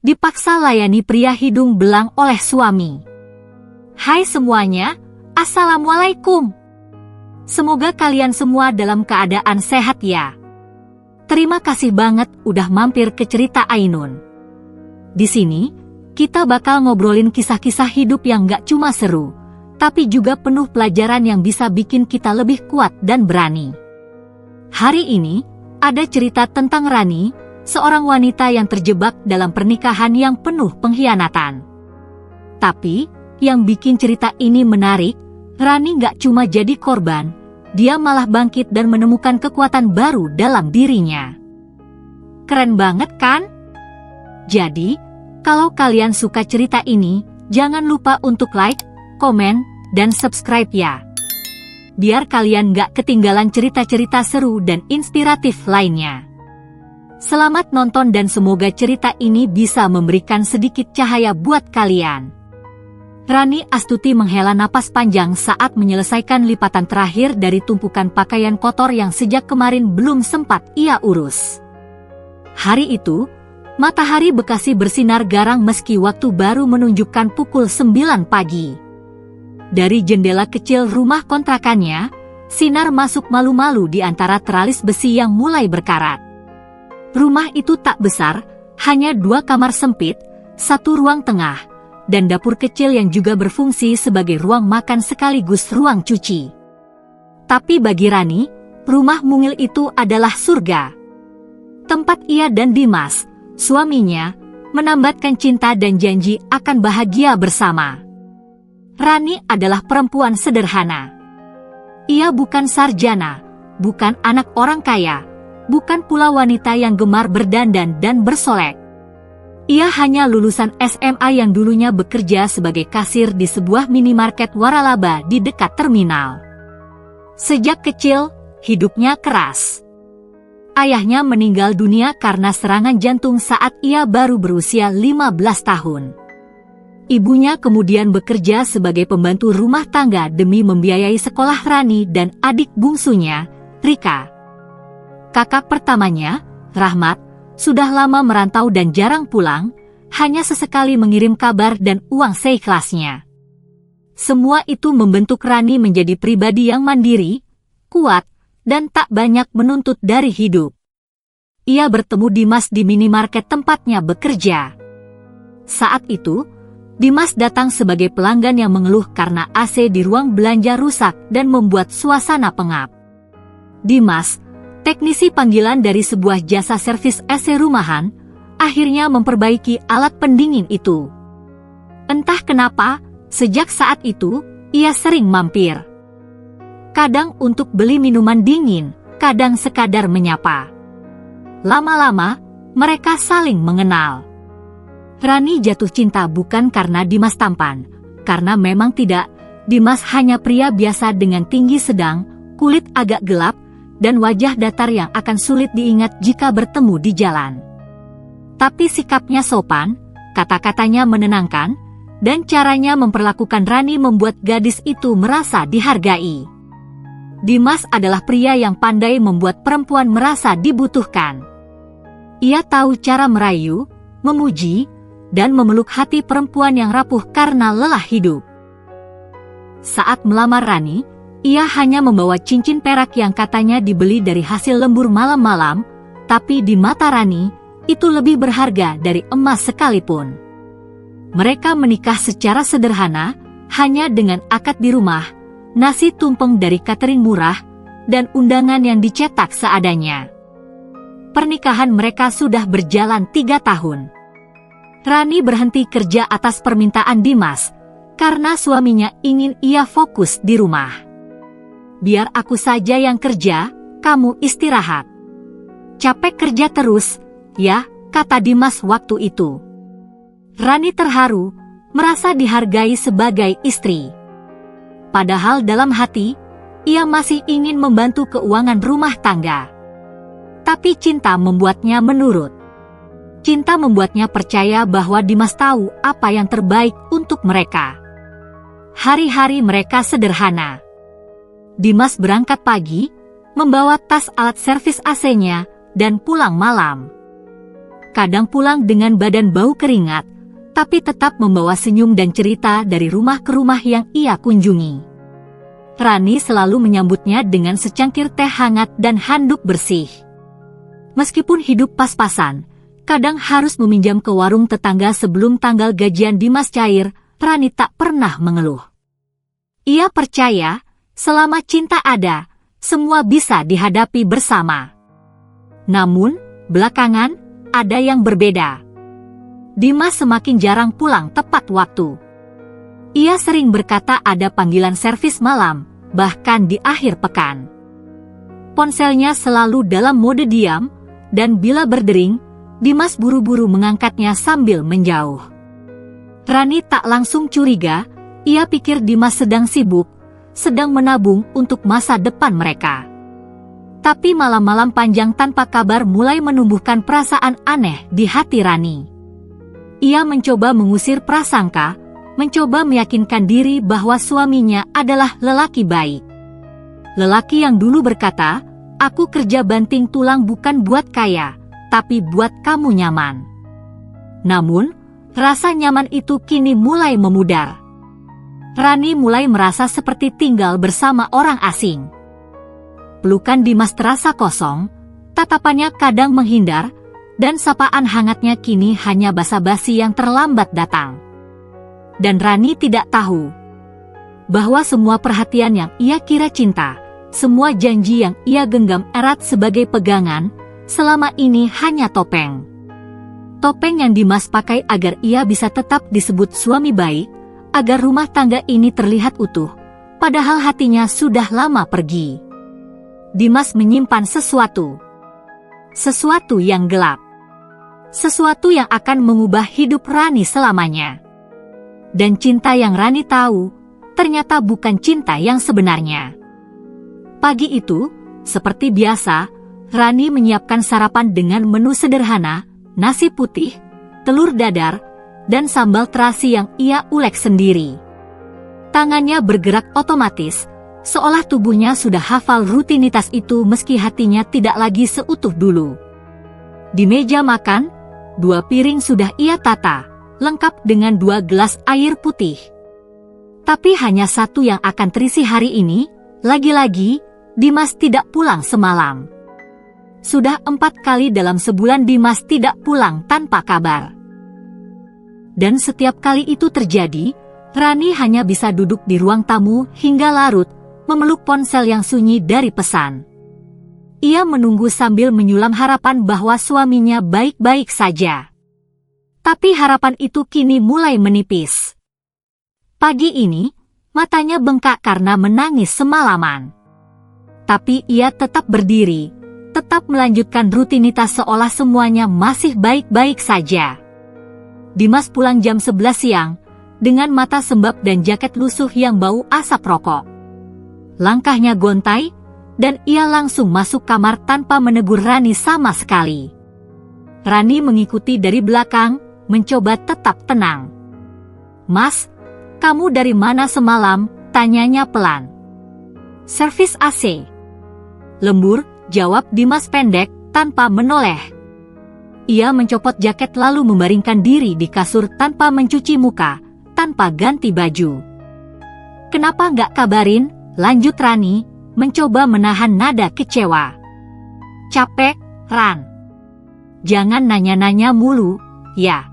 dipaksa layani pria hidung belang oleh suami. Hai semuanya, Assalamualaikum. Semoga kalian semua dalam keadaan sehat ya. Terima kasih banget udah mampir ke cerita Ainun. Di sini, kita bakal ngobrolin kisah-kisah hidup yang gak cuma seru, tapi juga penuh pelajaran yang bisa bikin kita lebih kuat dan berani. Hari ini, ada cerita tentang Rani, seorang wanita yang terjebak dalam pernikahan yang penuh pengkhianatan. Tapi, yang bikin cerita ini menarik, Rani gak cuma jadi korban, dia malah bangkit dan menemukan kekuatan baru dalam dirinya. Keren banget kan? Jadi, kalau kalian suka cerita ini, jangan lupa untuk like, komen, dan subscribe ya. Biar kalian gak ketinggalan cerita-cerita seru dan inspiratif lainnya. Selamat nonton dan semoga cerita ini bisa memberikan sedikit cahaya buat kalian. Rani Astuti menghela napas panjang saat menyelesaikan lipatan terakhir dari tumpukan pakaian kotor yang sejak kemarin belum sempat ia urus. Hari itu, matahari Bekasi bersinar garang meski waktu baru menunjukkan pukul 9 pagi. Dari jendela kecil rumah kontrakannya, sinar masuk malu-malu di antara teralis besi yang mulai berkarat. Rumah itu tak besar, hanya 2 kamar sempit, 1 ruang tengah, dan dapur kecil yang juga berfungsi sebagai ruang makan sekaligus ruang cuci. Tapi bagi Rani, rumah mungil itu adalah surga. Tempat ia dan Dimas, suaminya, menambatkan cinta dan janji akan bahagia bersama. Rani adalah perempuan sederhana. Ia bukan sarjana, bukan anak orang kaya, bukan pula wanita yang gemar berdandan dan bersolek. Ia hanya lulusan SMA yang dulunya bekerja sebagai kasir di sebuah minimarket waralaba di dekat terminal. Sejak kecil, hidupnya keras. Ayahnya meninggal dunia karena serangan jantung saat ia baru berusia 15 tahun. Ibunya kemudian bekerja sebagai pembantu rumah tangga demi membiayai sekolah Rani dan adik bungsunya, Rika. Kakak pertamanya, Rahmat, sudah lama merantau dan jarang pulang, hanya sesekali mengirim kabar dan uang seikhlasnya. Semua itu membentuk Rani menjadi pribadi yang mandiri, kuat, dan tak banyak menuntut dari hidup. Ia bertemu Dimas di minimarket tempatnya bekerja. Saat itu, Dimas datang sebagai pelanggan yang mengeluh karena AC di ruang belanja rusak dan membuat suasana pengap. Dimas, teknisi panggilan dari sebuah jasa servis AC rumahan, akhirnya memperbaiki alat pendingin itu. Entah kenapa, sejak saat itu, ia sering mampir. Kadang untuk beli minuman dingin, kadang sekadar menyapa. Lama-lama, mereka saling mengenal. Rani jatuh cinta bukan karena Dimas tampan, karena memang tidak, Dimas hanya pria biasa dengan tinggi sedang, kulit agak gelap, dan wajah datar yang akan sulit diingat jika bertemu di jalan. Tapi sikapnya sopan, kata-katanya menenangkan, dan caranya memperlakukan Rani membuat gadis itu merasa dihargai. Dimas adalah pria yang pandai membuat perempuan merasa dibutuhkan. Ia tahu cara merayu, memuji, dan memeluk hati perempuan yang rapuh karena lelah hidup. Saat melamar Rani, ia hanya membawa cincin perak yang katanya dibeli dari hasil lembur malam-malam, tapi di mata Rani, itu lebih berharga dari emas sekalipun. Mereka menikah secara sederhana, hanya dengan akad di rumah, nasi tumpeng dari catering murah, dan undangan yang dicetak seadanya. Pernikahan mereka sudah berjalan 3 tahun. Rani berhenti kerja atas permintaan Dimas, karena suaminya ingin ia fokus di rumah. Biar aku saja yang kerja, kamu istirahat. Capek kerja terus, ya, kata Dimas waktu itu. Rani terharu, merasa dihargai sebagai istri. Padahal dalam hati, ia masih ingin membantu keuangan rumah tangga. Tapi cinta membuatnya menurut. Cinta membuatnya percaya bahwa Dimas tahu apa yang terbaik untuk mereka. Hari-hari mereka sederhana. Dimas berangkat pagi, membawa tas alat servis AC-nya, dan pulang malam. kadang pulang dengan badan bau keringat, tapi tetap membawa senyum dan cerita dari rumah ke rumah yang ia kunjungi. Rani selalu menyambutnya dengan secangkir teh hangat dan handuk bersih. Meskipun hidup pas-pasan, kadang harus meminjam ke warung tetangga sebelum tanggal gajian Dimas cair, Rani tak pernah mengeluh. Ia percaya, selama cinta ada, semua bisa dihadapi bersama. Namun, belakangan, ada yang berbeda. Dimas semakin jarang pulang tepat waktu. Ia sering berkata ada panggilan servis malam, bahkan di akhir pekan. Ponselnya selalu dalam mode diam, dan bila berdering, Dimas buru-buru mengangkatnya sambil menjauh. Rani tak langsung curiga, ia pikir Dimas sedang sibuk, sedang menabung untuk masa depan mereka. Tapi malam-malam panjang tanpa kabar mulai menumbuhkan perasaan aneh di hati Rani. Ia mencoba mengusir prasangka, mencoba meyakinkan diri bahwa suaminya adalah lelaki baik. Lelaki yang dulu berkata, "Aku kerja banting tulang bukan buat kaya, tapi buat kamu nyaman." Namun, rasa nyaman itu kini mulai memudar. Rani mulai merasa seperti tinggal bersama orang asing. Pelukan Dimas terasa kosong, tatapannya kadang menghindar, dan sapaan hangatnya kini hanya basa-basi yang terlambat datang. Dan Rani tidak tahu bahwa semua perhatian yang ia kira cinta, semua janji yang ia genggam erat sebagai pegangan, selama ini hanya topeng. Topeng yang Dimas pakai agar ia bisa tetap disebut suami baik, agar rumah tangga ini terlihat utuh, padahal hatinya sudah lama pergi. Dimas menyimpan sesuatu yang gelap, sesuatu yang akan mengubah hidup Rani selamanya. Dan cinta yang Rani tahu, ternyata bukan cinta yang sebenarnya. Pagi itu, seperti biasa, Rani menyiapkan sarapan dengan menu sederhana, nasi putih, telur dadar, dan sambal terasi yang ia ulek sendiri. Tangannya bergerak otomatis, seolah tubuhnya sudah hafal rutinitas itu meski hatinya tidak lagi seutuh dulu. Di meja makan, 2 piring sudah ia tata, lengkap dengan 2 gelas air putih. Tapi hanya satu yang akan terisi hari ini, lagi-lagi, Dimas tidak pulang semalam. Sudah 4 kali dalam sebulan Dimas tidak pulang tanpa kabar. Dan setiap kali itu terjadi, Rani hanya bisa duduk di ruang tamu hingga larut, memeluk ponsel yang sunyi dari pesan. Ia menunggu sambil menyulam harapan bahwa suaminya baik-baik saja. Tapi harapan itu kini mulai menipis. Pagi ini, matanya bengkak karena menangis semalaman. Tapi ia tetap berdiri, tetap melanjutkan rutinitas seolah semuanya masih baik-baik saja. Dimas pulang jam 11 siang, dengan mata sembab dan jaket lusuh yang bau asap rokok. Langkahnya gontai, dan ia langsung masuk kamar tanpa menegur Rani sama sekali. Rani mengikuti dari belakang, mencoba tetap tenang. "Mas, kamu dari mana semalam?" tanyanya pelan. "Servis AC." Lembur, jawab Dimas pendek, tanpa menoleh. Ia mencopot jaket lalu membaringkan diri di kasur tanpa mencuci muka, tanpa ganti baju. "Kenapa nggak kabarin?" lanjut Rani, mencoba menahan nada kecewa. "Capek, Ran. Jangan nanya-nanya mulu, ya."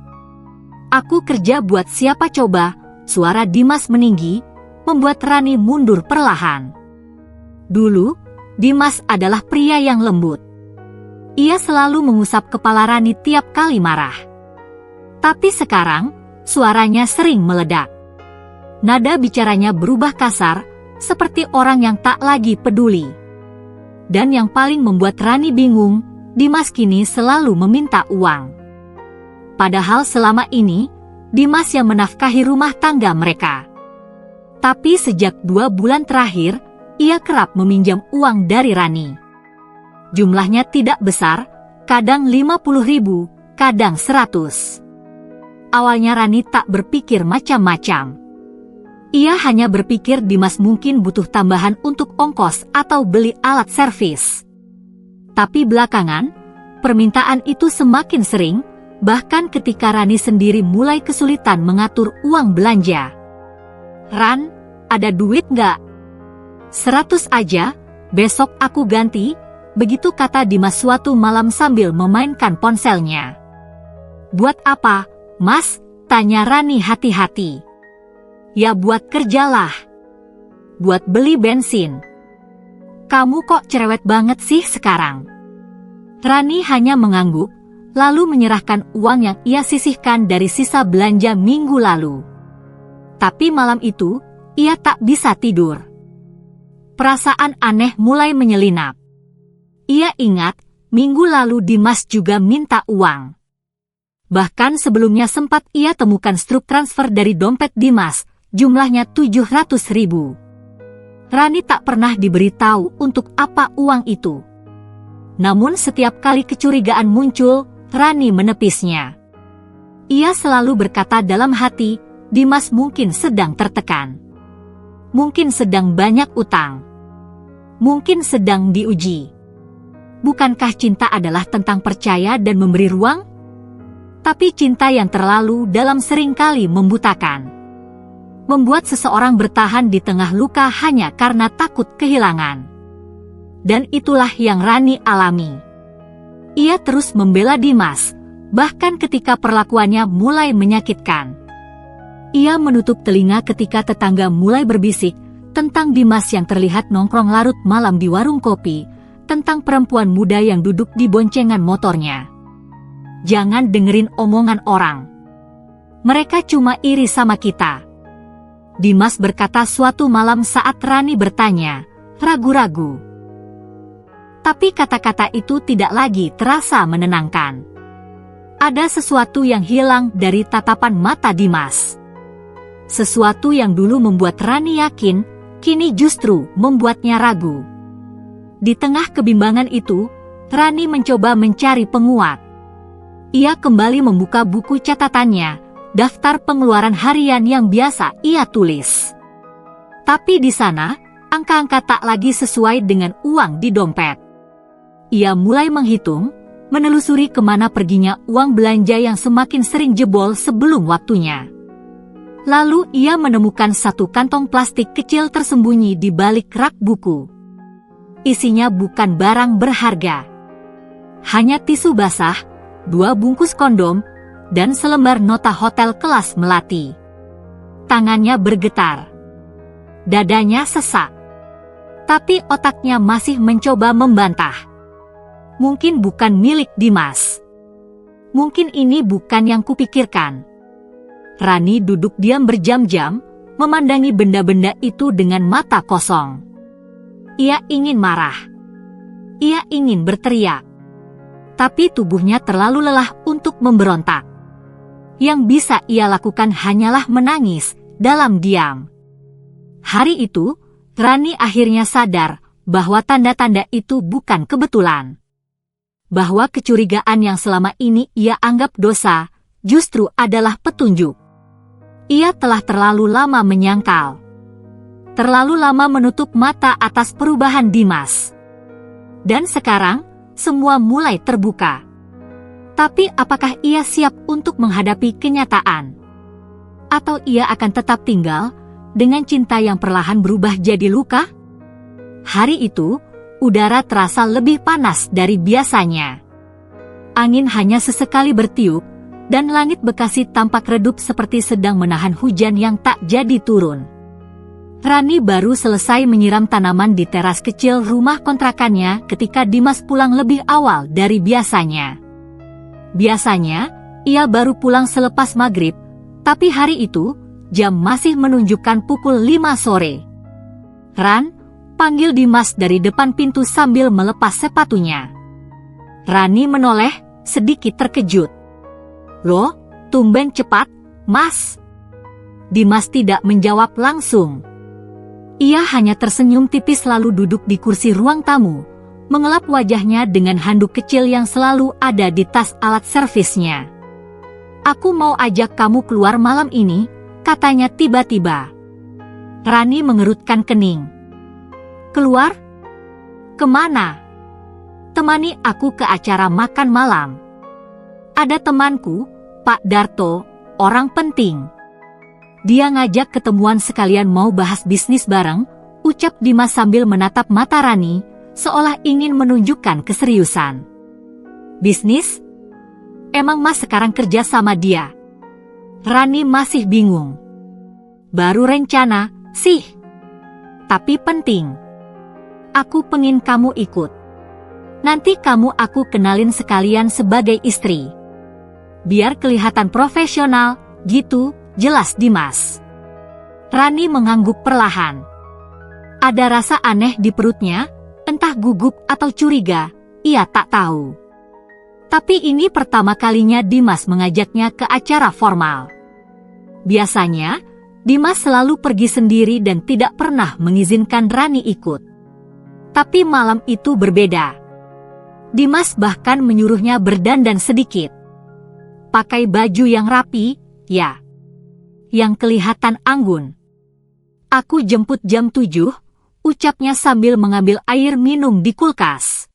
"Aku kerja buat siapa coba?" Suara Dimas meninggi, membuat Rani mundur perlahan. Dulu, Dimas adalah pria yang lembut. Ia selalu mengusap kepala Rani tiap kali marah. Tapi sekarang, suaranya sering meledak. Nada bicaranya berubah kasar, seperti orang yang tak lagi peduli. Dan yang paling membuat Rani bingung, Dimas kini selalu meminta uang. Padahal selama ini, Dimas yang menafkahi rumah tangga mereka. Tapi sejak 2 bulan terakhir, ia kerap meminjam uang dari Rani. Jumlahnya tidak besar, kadang 50.000, kadang 100. Awalnya Rani tak berpikir macam-macam. Ia hanya berpikir Dimas mungkin butuh tambahan untuk ongkos atau beli alat servis. Tapi belakangan, permintaan itu semakin sering, bahkan ketika Rani sendiri mulai kesulitan mengatur uang belanja. "Ran, ada duit nggak?" "100 aja, besok aku ganti," begitu kata Dimas suatu malam sambil memainkan ponselnya. "Buat apa, Mas?" tanya Rani hati-hati. "Ya buat kerjalah. Buat beli bensin." "Kamu kok cerewet banget sih sekarang?" Rani hanya mengangguk, lalu menyerahkan uang yang ia sisihkan dari sisa belanja minggu lalu. Tapi malam itu, ia tak bisa tidur. Perasaan aneh mulai menyelinap. Ia ingat, minggu lalu Dimas juga minta uang. Bahkan sebelumnya sempat ia temukan struk transfer dari dompet Dimas, jumlahnya 700.000. Rani tak pernah diberitahu untuk apa uang itu. Namun setiap kali kecurigaan muncul, Rani menepisnya. Ia selalu berkata dalam hati, Dimas mungkin sedang tertekan. Mungkin sedang banyak utang. Mungkin sedang diuji. Bukankah cinta adalah tentang percaya dan memberi ruang? Tapi cinta yang terlalu dalam seringkali membutakan. Membuat seseorang bertahan di tengah luka hanya karena takut kehilangan. Dan itulah yang Rani alami. Ia terus membela Dimas, bahkan ketika perlakuannya mulai menyakitkan. Ia menutup telinga ketika tetangga mulai berbisik tentang Dimas yang terlihat nongkrong larut malam di warung kopi, tentang perempuan muda yang duduk di boncengan motornya. "Jangan dengerin omongan orang. Mereka cuma iri sama kita," Dimas berkata suatu malam saat Rani bertanya, ragu-ragu. Tapi kata-kata itu tidak lagi terasa menenangkan. Ada sesuatu yang hilang dari tatapan mata Dimas. Sesuatu yang dulu membuat Rani yakin, kini justru membuatnya ragu. Di tengah kebimbangan itu, Rani mencoba mencari penguat. Ia kembali membuka buku catatannya, daftar pengeluaran harian yang biasa ia tulis. Tapi di sana, angka-angka tak lagi sesuai dengan uang di dompet. Ia mulai menghitung, menelusuri kemana perginya uang belanja yang semakin sering jebol sebelum waktunya. Lalu ia menemukan satu kantong plastik kecil tersembunyi di balik rak buku. Isinya bukan barang berharga. Hanya tisu basah, 2 bungkus kondom, dan selembar nota hotel kelas melati. Tangannya bergetar. Dadanya sesak. Tapi otaknya masih mencoba membantah. Mungkin bukan milik Dimas. Mungkin ini bukan yang kupikirkan. Rani duduk diam berjam-jam, memandangi benda-benda itu dengan mata kosong. Ia ingin marah. Ia ingin berteriak. Tapi tubuhnya terlalu lelah untuk memberontak. Yang bisa ia lakukan hanyalah menangis dalam diam. Hari itu, Rani akhirnya sadar bahwa tanda-tanda itu bukan kebetulan. Bahwa kecurigaan yang selama ini ia anggap dosa, justru adalah petunjuk. Ia telah terlalu lama menyangkal. Terlalu lama menutup mata atas perubahan Dimas. Dan sekarang, semua mulai terbuka. Tapi apakah ia siap untuk menghadapi kenyataan? Atau ia akan tetap tinggal dengan cinta yang perlahan berubah jadi luka? Hari itu, udara terasa lebih panas dari biasanya. Angin hanya sesekali bertiup, dan langit Bekasi tampak redup seperti sedang menahan hujan yang tak jadi turun. Rani baru selesai menyiram tanaman di teras kecil rumah kontrakannya ketika Dimas pulang lebih awal dari biasanya. Biasanya, ia baru pulang selepas maghrib, tapi hari itu, jam masih menunjukkan pukul 5 sore. "Ran," panggil Dimas dari depan pintu sambil melepas sepatunya. Rani menoleh, sedikit terkejut. "Loh, tumben cepat, Mas." Dimas tidak menjawab langsung. Ia hanya tersenyum tipis lalu duduk di kursi ruang tamu, mengelap wajahnya dengan handuk kecil yang selalu ada di tas alat servisnya. "Aku mau ajak kamu keluar malam ini," katanya tiba-tiba. Rani mengerutkan kening. "Keluar? Kemana?" "Temani aku ke acara makan malam." Ada temanku, Pak Darto, orang penting. Dia ngajak ketemuan sekalian mau bahas bisnis bareng, ucap Dimas sambil menatap mata Rani, seolah ingin menunjukkan keseriusan. Bisnis? Emang Mas sekarang kerja sama dia? Rani masih bingung. Baru rencana, sih. Tapi penting. Aku pengen kamu ikut. Nanti kamu aku kenalin sekalian sebagai istri. Biar kelihatan profesional, gitu, jelas Dimas. Rani mengangguk perlahan. Ada rasa aneh di perutnya, entah gugup atau curiga, ia tak tahu. Tapi ini pertama kalinya Dimas mengajaknya ke acara formal. Biasanya, Dimas selalu pergi sendiri dan tidak pernah mengizinkan Rani ikut. Tapi malam itu berbeda. Dimas bahkan menyuruhnya berdandan sedikit. Pakai baju yang rapi, ya. Yang kelihatan anggun. Aku jemput jam 7, ucapnya sambil mengambil air minum di kulkas.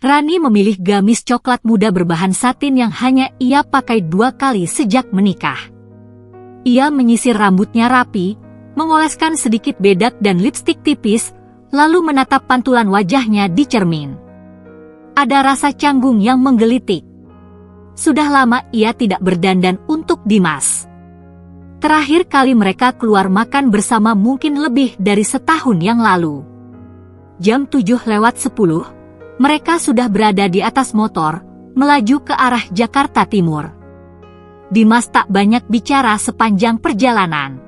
Rani memilih gamis coklat muda berbahan satin yang hanya ia pakai 2 kali sejak menikah. Ia menyisir rambutnya rapi, mengoleskan sedikit bedak dan lipstik tipis, lalu menatap pantulan wajahnya di cermin. Ada rasa canggung yang menggelitik. Sudah lama ia tidak berdandan untuk Dimas. Terakhir kali mereka keluar makan bersama mungkin lebih dari setahun yang lalu. Jam 7:10, mereka sudah berada di atas motor, melaju ke arah Jakarta Timur. Dimas tak banyak bicara sepanjang perjalanan.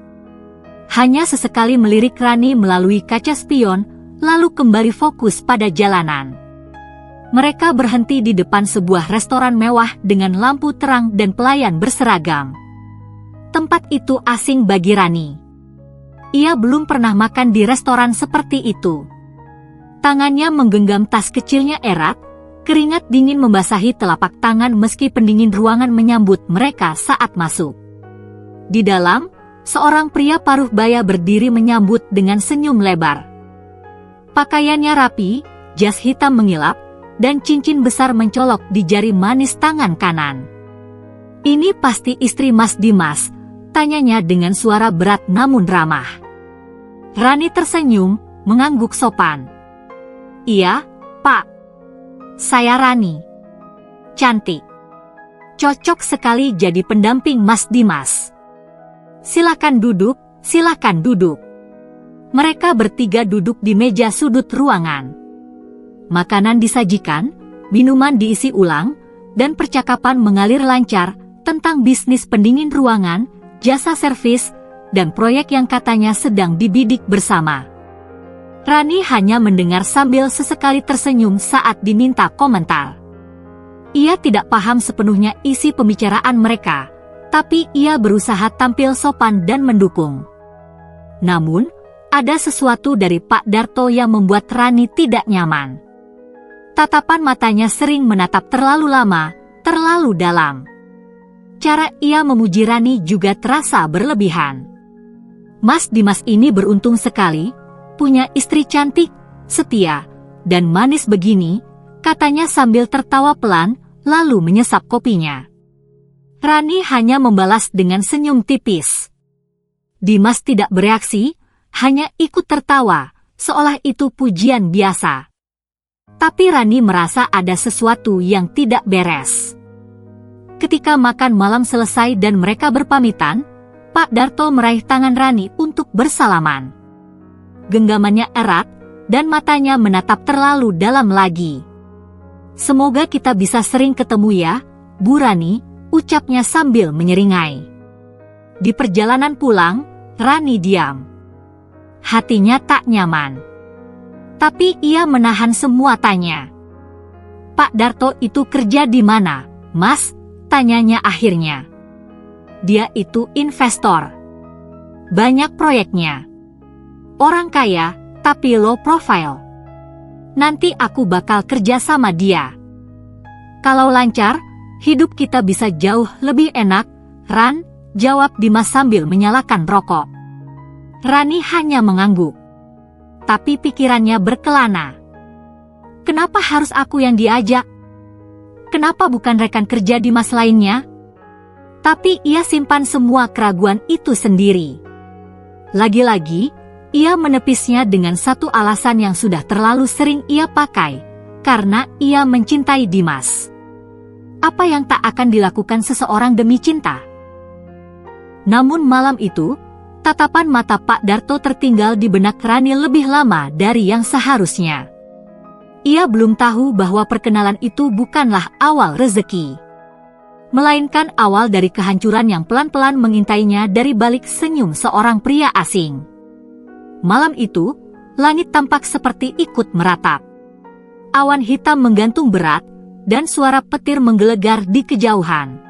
Hanya sesekali melirik Rani melalui kaca spion, lalu kembali fokus pada jalanan. Mereka berhenti di depan sebuah restoran mewah dengan lampu terang dan pelayan berseragam. Tempat itu asing bagi Rani. Ia belum pernah makan di restoran seperti itu. Tangannya menggenggam tas kecilnya erat, keringat dingin membasahi telapak tangan meski pendingin ruangan menyambut mereka saat masuk. Di dalam, seorang pria paruh baya berdiri menyambut dengan senyum lebar. Pakaiannya rapi, jas hitam mengilap, dan cincin besar mencolok di jari manis tangan kanan. Ini pasti istri Mas Dimas, tanyanya dengan suara berat namun ramah. Rani tersenyum, mengangguk sopan. Iya, Pak. Saya Rani. Cantik. Cocok sekali jadi pendamping Mas Dimas. Silakan duduk, silakan duduk. Mereka bertiga duduk di meja sudut ruangan. Makanan disajikan, minuman diisi ulang, dan percakapan mengalir lancar tentang bisnis pendingin ruangan, jasa servis, dan proyek yang katanya sedang dibidik bersama. Rani hanya mendengar sambil sesekali tersenyum saat diminta komentar. Ia tidak paham sepenuhnya isi pembicaraan mereka, tapi ia berusaha tampil sopan dan mendukung. Namun, ada sesuatu dari Pak Darto yang membuat Rani tidak nyaman. Tatapan matanya sering menatap terlalu lama, terlalu dalam. Cara ia memuji Rani juga terasa berlebihan. Mas Dimas ini beruntung sekali, punya istri cantik, setia, dan manis begini, katanya sambil tertawa pelan, lalu menyesap kopinya. Rani hanya membalas dengan senyum tipis. Dimas tidak bereaksi, hanya ikut tertawa, seolah itu pujian biasa. Tapi Rani merasa ada sesuatu yang tidak beres. Ketika makan malam selesai dan mereka berpamitan, Pak Darto meraih tangan Rani untuk bersalaman. Genggamannya erat, dan matanya menatap terlalu dalam lagi. Semoga kita bisa sering ketemu ya, Bu Rani, ucapnya sambil menyeringai. Di perjalanan pulang, Rani diam. Hatinya tak nyaman. Tapi ia menahan semua tanya. Pak Darto itu kerja di mana, Mas? Tanyanya akhirnya. Dia itu investor. Banyak proyeknya. Orang kaya, tapi low profile. Nanti aku bakal kerja sama dia. Kalau lancar, hidup kita bisa jauh lebih enak, Ran, jawab Dimas sambil menyalakan rokok. Rani hanya mengangguk. Tapi pikirannya berkelana. Kenapa harus aku yang diajak? kenapa bukan rekan kerja Dimas lainnya? Tapi ia simpan semua keraguan itu sendiri. Lagi-lagi, ia menepisnya dengan satu alasan yang sudah terlalu sering ia pakai, karena ia mencintai Dimas. Apa yang tak akan dilakukan seseorang demi cinta? Namun malam itu, tatapan mata Pak Darto tertinggal di benak Rani lebih lama dari yang seharusnya. Ia belum tahu bahwa perkenalan itu bukanlah awal rezeki, melainkan awal dari kehancuran yang pelan-pelan mengintainya dari balik senyum seorang pria asing. Malam itu, langit tampak seperti ikut meratap. Awan hitam menggantung berat, dan suara petir menggelegar di kejauhan.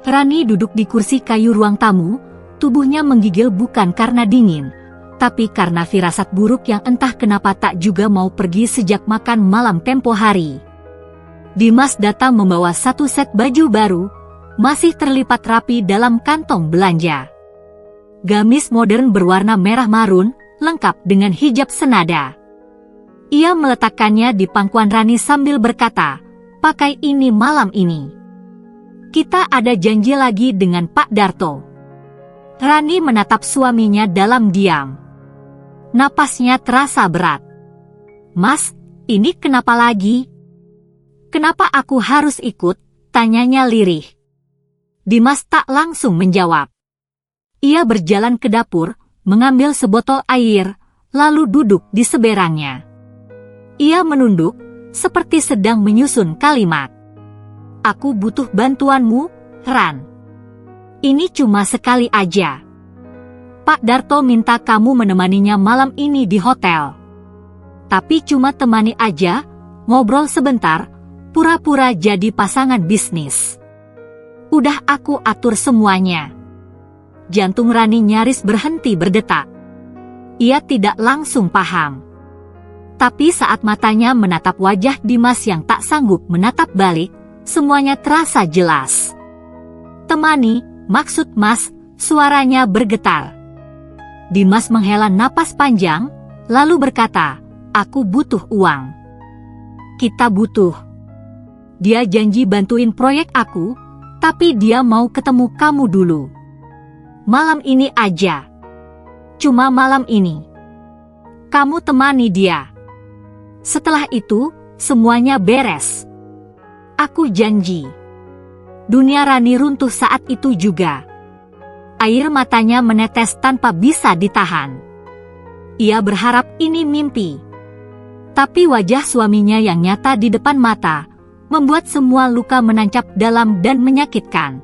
Rani duduk di kursi kayu ruang tamu, tubuhnya menggigil bukan karena dingin, tapi karena firasat buruk yang entah kenapa tak juga mau pergi sejak makan malam tempo hari. Dimas datang membawa satu set baju baru, masih terlipat rapi dalam kantong belanja. Gamis modern berwarna merah marun, lengkap dengan hijab senada. Ia meletakkannya di pangkuan Rani sambil berkata, "Pakai ini malam ini. Kita ada janji lagi dengan Pak Darto." Rani menatap suaminya dalam diam. Napasnya terasa berat. "Mas, ini kenapa lagi? Kenapa aku harus ikut?" tanyanya lirih. Dimas tak langsung menjawab. Ia berjalan ke dapur, mengambil sebotol air, lalu duduk di seberangnya. Ia menunduk, seperti sedang menyusun kalimat. "Aku butuh bantuanmu, Ran. Ini cuma sekali aja. Pak Darto minta kamu menemaninya malam ini di hotel. Tapi cuma temani aja, ngobrol sebentar, pura-pura jadi pasangan bisnis. Udah aku atur semuanya." Jantung Rani nyaris berhenti berdetak. Ia tidak langsung paham. Tapi saat matanya menatap wajah Dimas yang tak sanggup menatap balik, semuanya terasa jelas. "Temani, maksud Mas?" suaranya bergetar. Dimas menghela napas panjang, lalu berkata, "Aku butuh uang." "Kita butuh." "Dia janji bantuin proyek aku, tapi dia mau ketemu kamu dulu. Malam ini aja. Cuma malam ini. Kamu temani dia. Setelah itu, semuanya beres. Aku janji." Dunia Rani runtuh saat itu juga. Air matanya menetes tanpa bisa ditahan. Ia berharap ini mimpi. Tapi wajah suaminya yang nyata di depan mata, membuat semua luka menancap dalam dan menyakitkan.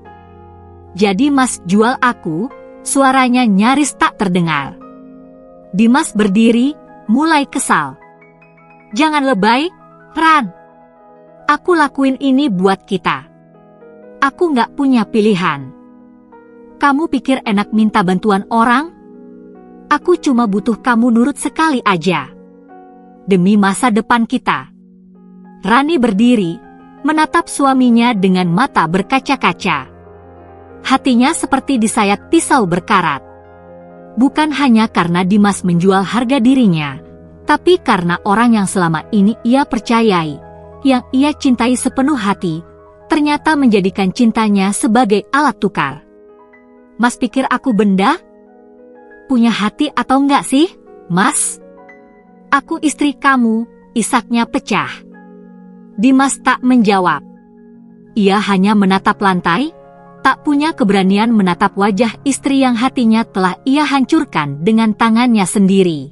"Jadi Mas jual aku?" suaranya nyaris tak terdengar. Dimas berdiri, mulai kesal. "Jangan lebay, Ran. Aku lakuin ini buat kita. Aku nggak punya pilihan. Kamu pikir enak minta bantuan orang? Aku cuma butuh kamu nurut sekali aja. Demi masa depan kita." Rani berdiri, menatap suaminya dengan mata berkaca-kaca. Hatinya seperti disayat pisau berkarat. Bukan hanya karena Dimas menjual harga dirinya, tapi karena orang yang selama ini ia percayai, yang ia cintai sepenuh hati, ternyata menjadikan cintanya sebagai alat tukar. "Mas pikir aku benda? Punya hati atau enggak sih, Mas? Aku istri kamu," isaknya pecah. Dimas tak menjawab. Ia hanya menatap lantai, tak punya keberanian menatap wajah istri yang hatinya telah ia hancurkan dengan tangannya sendiri.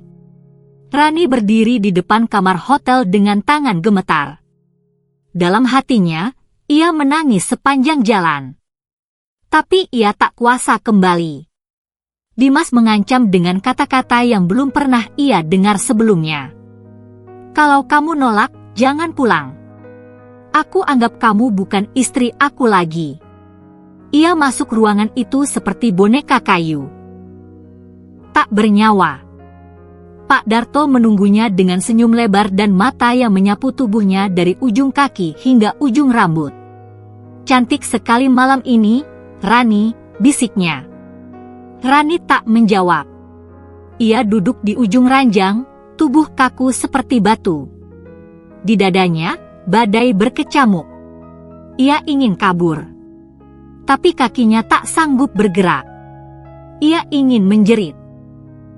Rani berdiri di depan kamar hotel dengan tangan gemetar. Dalam hatinya, ia menangis sepanjang jalan. Tapi ia tak kuasa kembali. Dimas mengancam dengan kata-kata yang belum pernah ia dengar sebelumnya. "Kalau kamu nolak, jangan pulang. Aku anggap kamu bukan istri aku lagi." Ia masuk ruangan itu seperti boneka kayu, tak bernyawa. Pak Darto menunggunya dengan senyum lebar dan mata yang menyapu tubuhnya dari ujung kaki hingga ujung rambut. "Cantik sekali malam ini, Rani," bisiknya. Rani tak menjawab. Ia duduk di ujung ranjang, tubuh kaku seperti batu. Di dadanya, badai berkecamuk. Ia ingin kabur. Tapi kakinya tak sanggup bergerak. Ia ingin menjerit.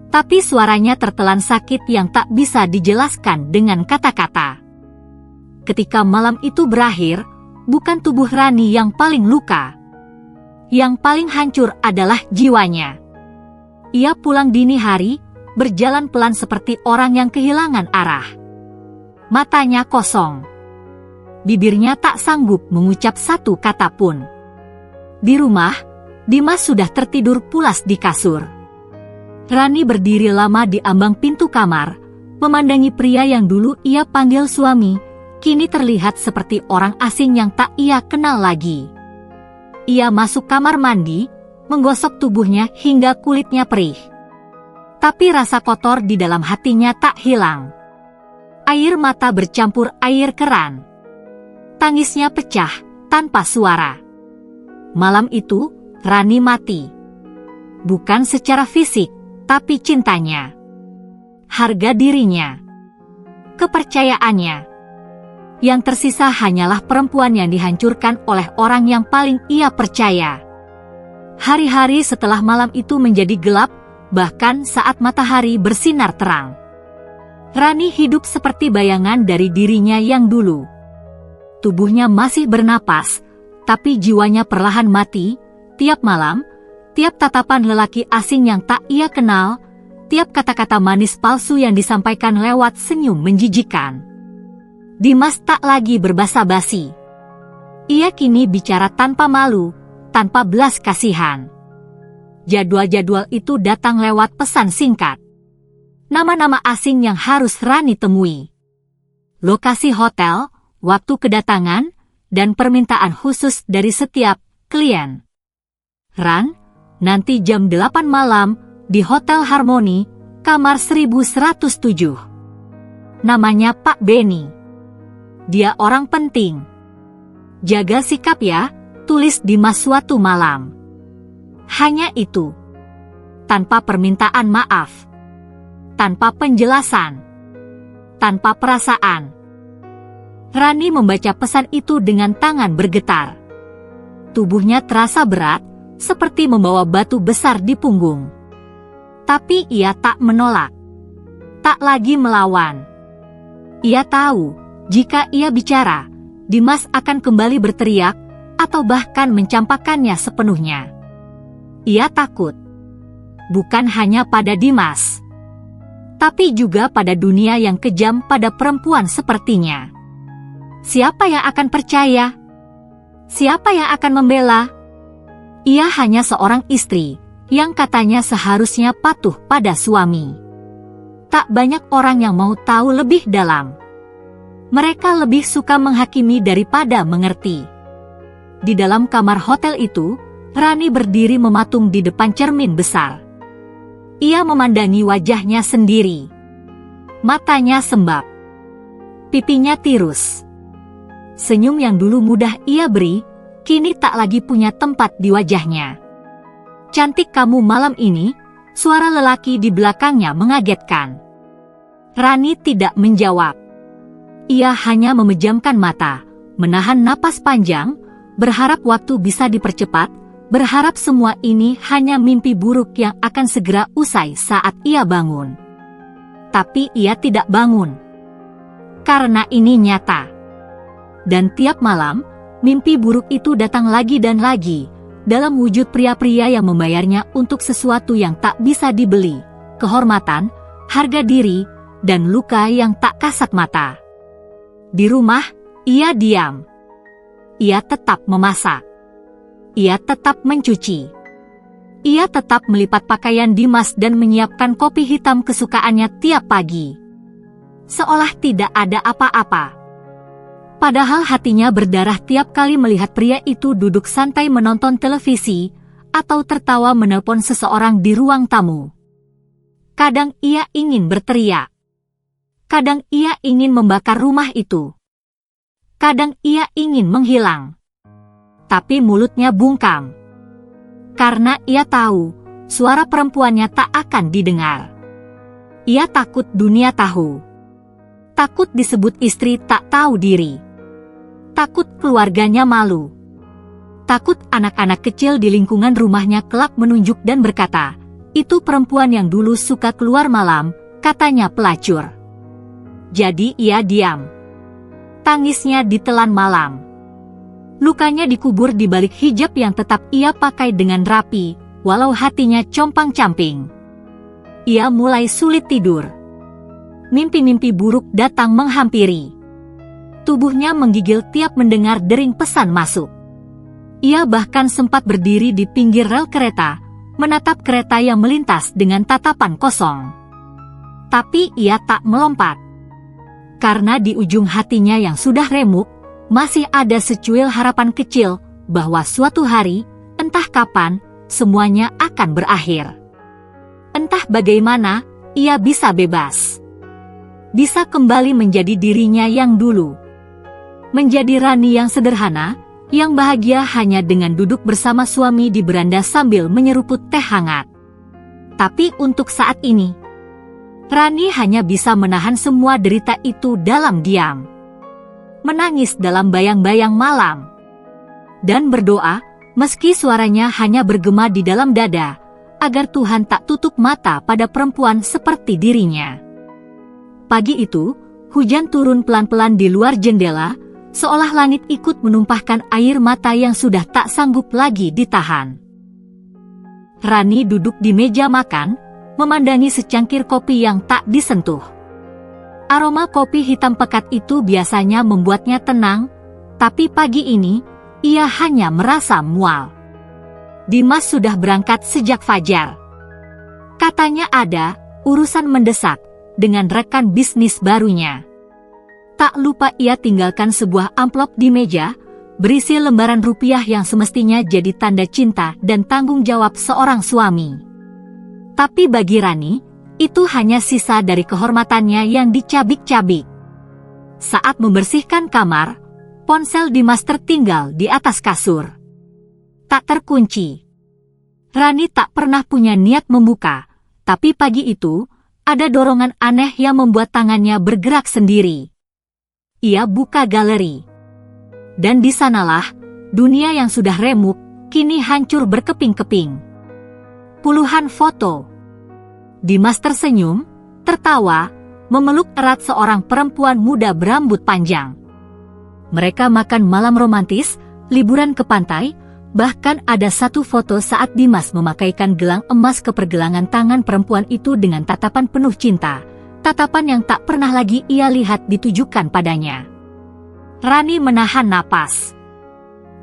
Tapi suaranya tertelan sakit yang tak bisa dijelaskan dengan kata-kata. Ketika malam itu berakhir, bukan tubuh Rani yang paling luka. Yang paling hancur adalah jiwanya. Ia pulang dini hari, berjalan pelan seperti orang yang kehilangan arah. Matanya kosong. Bibirnya tak sanggup mengucap satu kata pun. Di rumah, Dimas sudah tertidur pulas di kasur. Rani berdiri lama di ambang pintu kamar, memandangi pria yang dulu ia panggil suami, kini terlihat seperti orang asing yang tak ia kenal lagi. Ia masuk kamar mandi, menggosok tubuhnya hingga kulitnya perih. Tapi rasa kotor di dalam hatinya tak hilang. Air mata bercampur air keran. Tangisnya pecah, tanpa suara. Malam itu, Rani mati. Bukan secara fisik, tapi cintanya, harga dirinya, kepercayaannya. Yang tersisa hanyalah perempuan yang dihancurkan oleh orang yang paling ia percaya. Hari-hari setelah malam itu menjadi gelap, bahkan saat matahari bersinar terang. Rani hidup seperti bayangan dari dirinya yang dulu. Tubuhnya masih bernapas, tapi jiwanya perlahan mati. Tiap malam, tiap tatapan lelaki asing yang tak ia kenal, tiap kata-kata manis palsu yang disampaikan lewat senyum menjijikan. Dimas tak lagi berbasa-basi. Ia kini bicara tanpa malu, tanpa belas kasihan. Jadwal-jadwal itu datang lewat pesan singkat. Nama-nama asing yang harus Rani temui. Lokasi hotel, waktu kedatangan, dan permintaan khusus dari setiap klien. Ran, nanti jam 8 malam, di Hotel Harmoni, kamar 1107. Namanya Pak Benny. Dia orang penting. Jaga sikap ya, tulis Dimas suatu malam. Hanya itu. Tanpa permintaan maaf. Tanpa penjelasan. Tanpa perasaan. Rani membaca pesan itu dengan tangan bergetar. Tubuhnya terasa berat, seperti membawa batu besar di punggung. Tapi ia tak menolak. Tak lagi melawan. Ia tahu, jika ia bicara, Dimas akan kembali berteriak, atau bahkan mencampakkannya sepenuhnya. Ia takut. Bukan hanya pada Dimas, tapi juga pada dunia yang kejam pada perempuan sepertinya. Siapa yang akan percaya? Siapa yang akan membela? Ia hanya seorang istri, yang katanya seharusnya patuh pada suami. Tak banyak orang yang mau tahu lebih dalam. Mereka lebih suka menghakimi daripada mengerti. Di dalam kamar hotel itu, Rani berdiri mematung di depan cermin besar. Ia memandangi wajahnya sendiri. Matanya sembab. Pipinya tirus. Senyum yang dulu mudah ia beri, kini tak lagi punya tempat di wajahnya. Cantik kamu malam ini, suara lelaki di belakangnya mengagetkan. Rani tidak menjawab. Ia hanya memejamkan mata, menahan napas panjang, berharap waktu bisa dipercepat, berharap semua ini hanya mimpi buruk yang akan segera usai saat ia bangun. Tapi ia tidak bangun. Karena ini nyata. Dan tiap malam, mimpi buruk itu datang lagi dan lagi, dalam wujud pria-pria yang membayarnya untuk sesuatu yang tak bisa dibeli, kehormatan, harga diri, dan luka yang tak kasat mata. Di rumah, ia diam. Ia tetap memasak. Ia tetap mencuci. Ia tetap melipat pakaian Dimas dan menyiapkan kopi hitam kesukaannya tiap pagi. Seolah tidak ada apa-apa. Padahal hatinya berdarah tiap kali melihat pria itu duduk santai menonton televisi, atau tertawa menelpon seseorang di ruang tamu. Kadang ia ingin berteriak. Kadang ia ingin membakar rumah itu. Kadang ia ingin menghilang. Tapi mulutnya bungkam. Karena ia tahu, suara perempuannya tak akan didengar. Ia takut dunia tahu. Takut disebut istri tak tahu diri. Takut keluarganya malu. Takut anak-anak kecil di lingkungan rumahnya kelak menunjuk dan berkata, "Itu perempuan yang dulu suka keluar malam," katanya pelacur. Jadi ia diam. Tangisnya ditelan malam. Lukanya dikubur di balik hijab yang tetap ia pakai dengan rapi, walau hatinya compang-camping. Ia mulai sulit tidur. Mimpi-mimpi buruk datang menghampiri. Tubuhnya menggigil tiap mendengar dering pesan masuk. Ia bahkan sempat berdiri di pinggir rel kereta, menatap kereta yang melintas dengan tatapan kosong. Tapi ia tak melompat. Karena di ujung hatinya yang sudah remuk, masih ada secuil harapan kecil bahwa suatu hari, entah kapan, semuanya akan berakhir. Entah bagaimana, ia bisa bebas. Bisa kembali menjadi dirinya yang dulu. Menjadi Rani yang sederhana, yang bahagia hanya dengan duduk bersama suami di beranda sambil menyeruput teh hangat. Tapi untuk saat ini, Rani hanya bisa menahan semua derita itu dalam diam. Menangis dalam bayang-bayang malam. Dan berdoa, meski suaranya hanya bergema di dalam dada, agar Tuhan tak tutup mata pada perempuan seperti dirinya. Pagi itu, hujan turun pelan-pelan di luar jendela, seolah langit ikut menumpahkan air mata yang sudah tak sanggup lagi ditahan. Rani duduk di meja makan, memandangi secangkir kopi yang tak disentuh. Aroma kopi hitam pekat itu biasanya membuatnya tenang, tapi pagi ini, ia hanya merasa mual. Dimas sudah berangkat sejak fajar. Katanya ada urusan mendesak dengan rekan bisnis barunya. Tak lupa ia tinggalkan sebuah amplop di meja, berisi lembaran rupiah yang semestinya jadi tanda cinta dan tanggung jawab seorang suami. Tapi bagi Rani, itu hanya sisa dari kehormatannya yang dicabik-cabik. Saat membersihkan kamar, ponsel Dimas tertinggal di atas kasur. Tak terkunci. Rani tak pernah punya niat membuka, tapi pagi itu, ada dorongan aneh yang membuat tangannya bergerak sendiri. Ia buka galeri. Dan di sanalah, dunia yang sudah remuk, kini hancur berkeping-keping. Puluhan foto. Dimas tersenyum, tertawa, memeluk erat seorang perempuan muda berambut panjang. Mereka makan malam romantis, liburan ke pantai, bahkan ada satu foto saat Dimas memakaikan gelang emas ke pergelangan tangan perempuan itu dengan tatapan penuh cinta. Tatapan yang tak pernah lagi ia lihat ditujukan padanya. Rani menahan napas.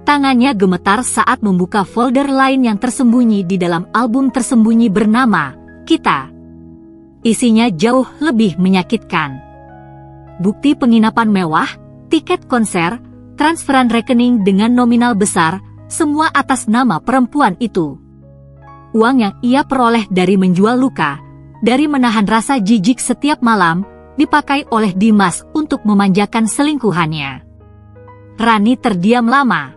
Tangannya gemetar saat membuka folder lain yang tersembunyi di dalam album tersembunyi bernama Kita. Isinya jauh lebih menyakitkan. Bukti penginapan mewah, tiket konser, transferan rekening dengan nominal besar, semua atas nama perempuan itu. Uang yang ia peroleh dari menjual luka, dari menahan rasa jijik setiap malam, dipakai oleh Dimas untuk memanjakan selingkuhannya. Rani terdiam lama.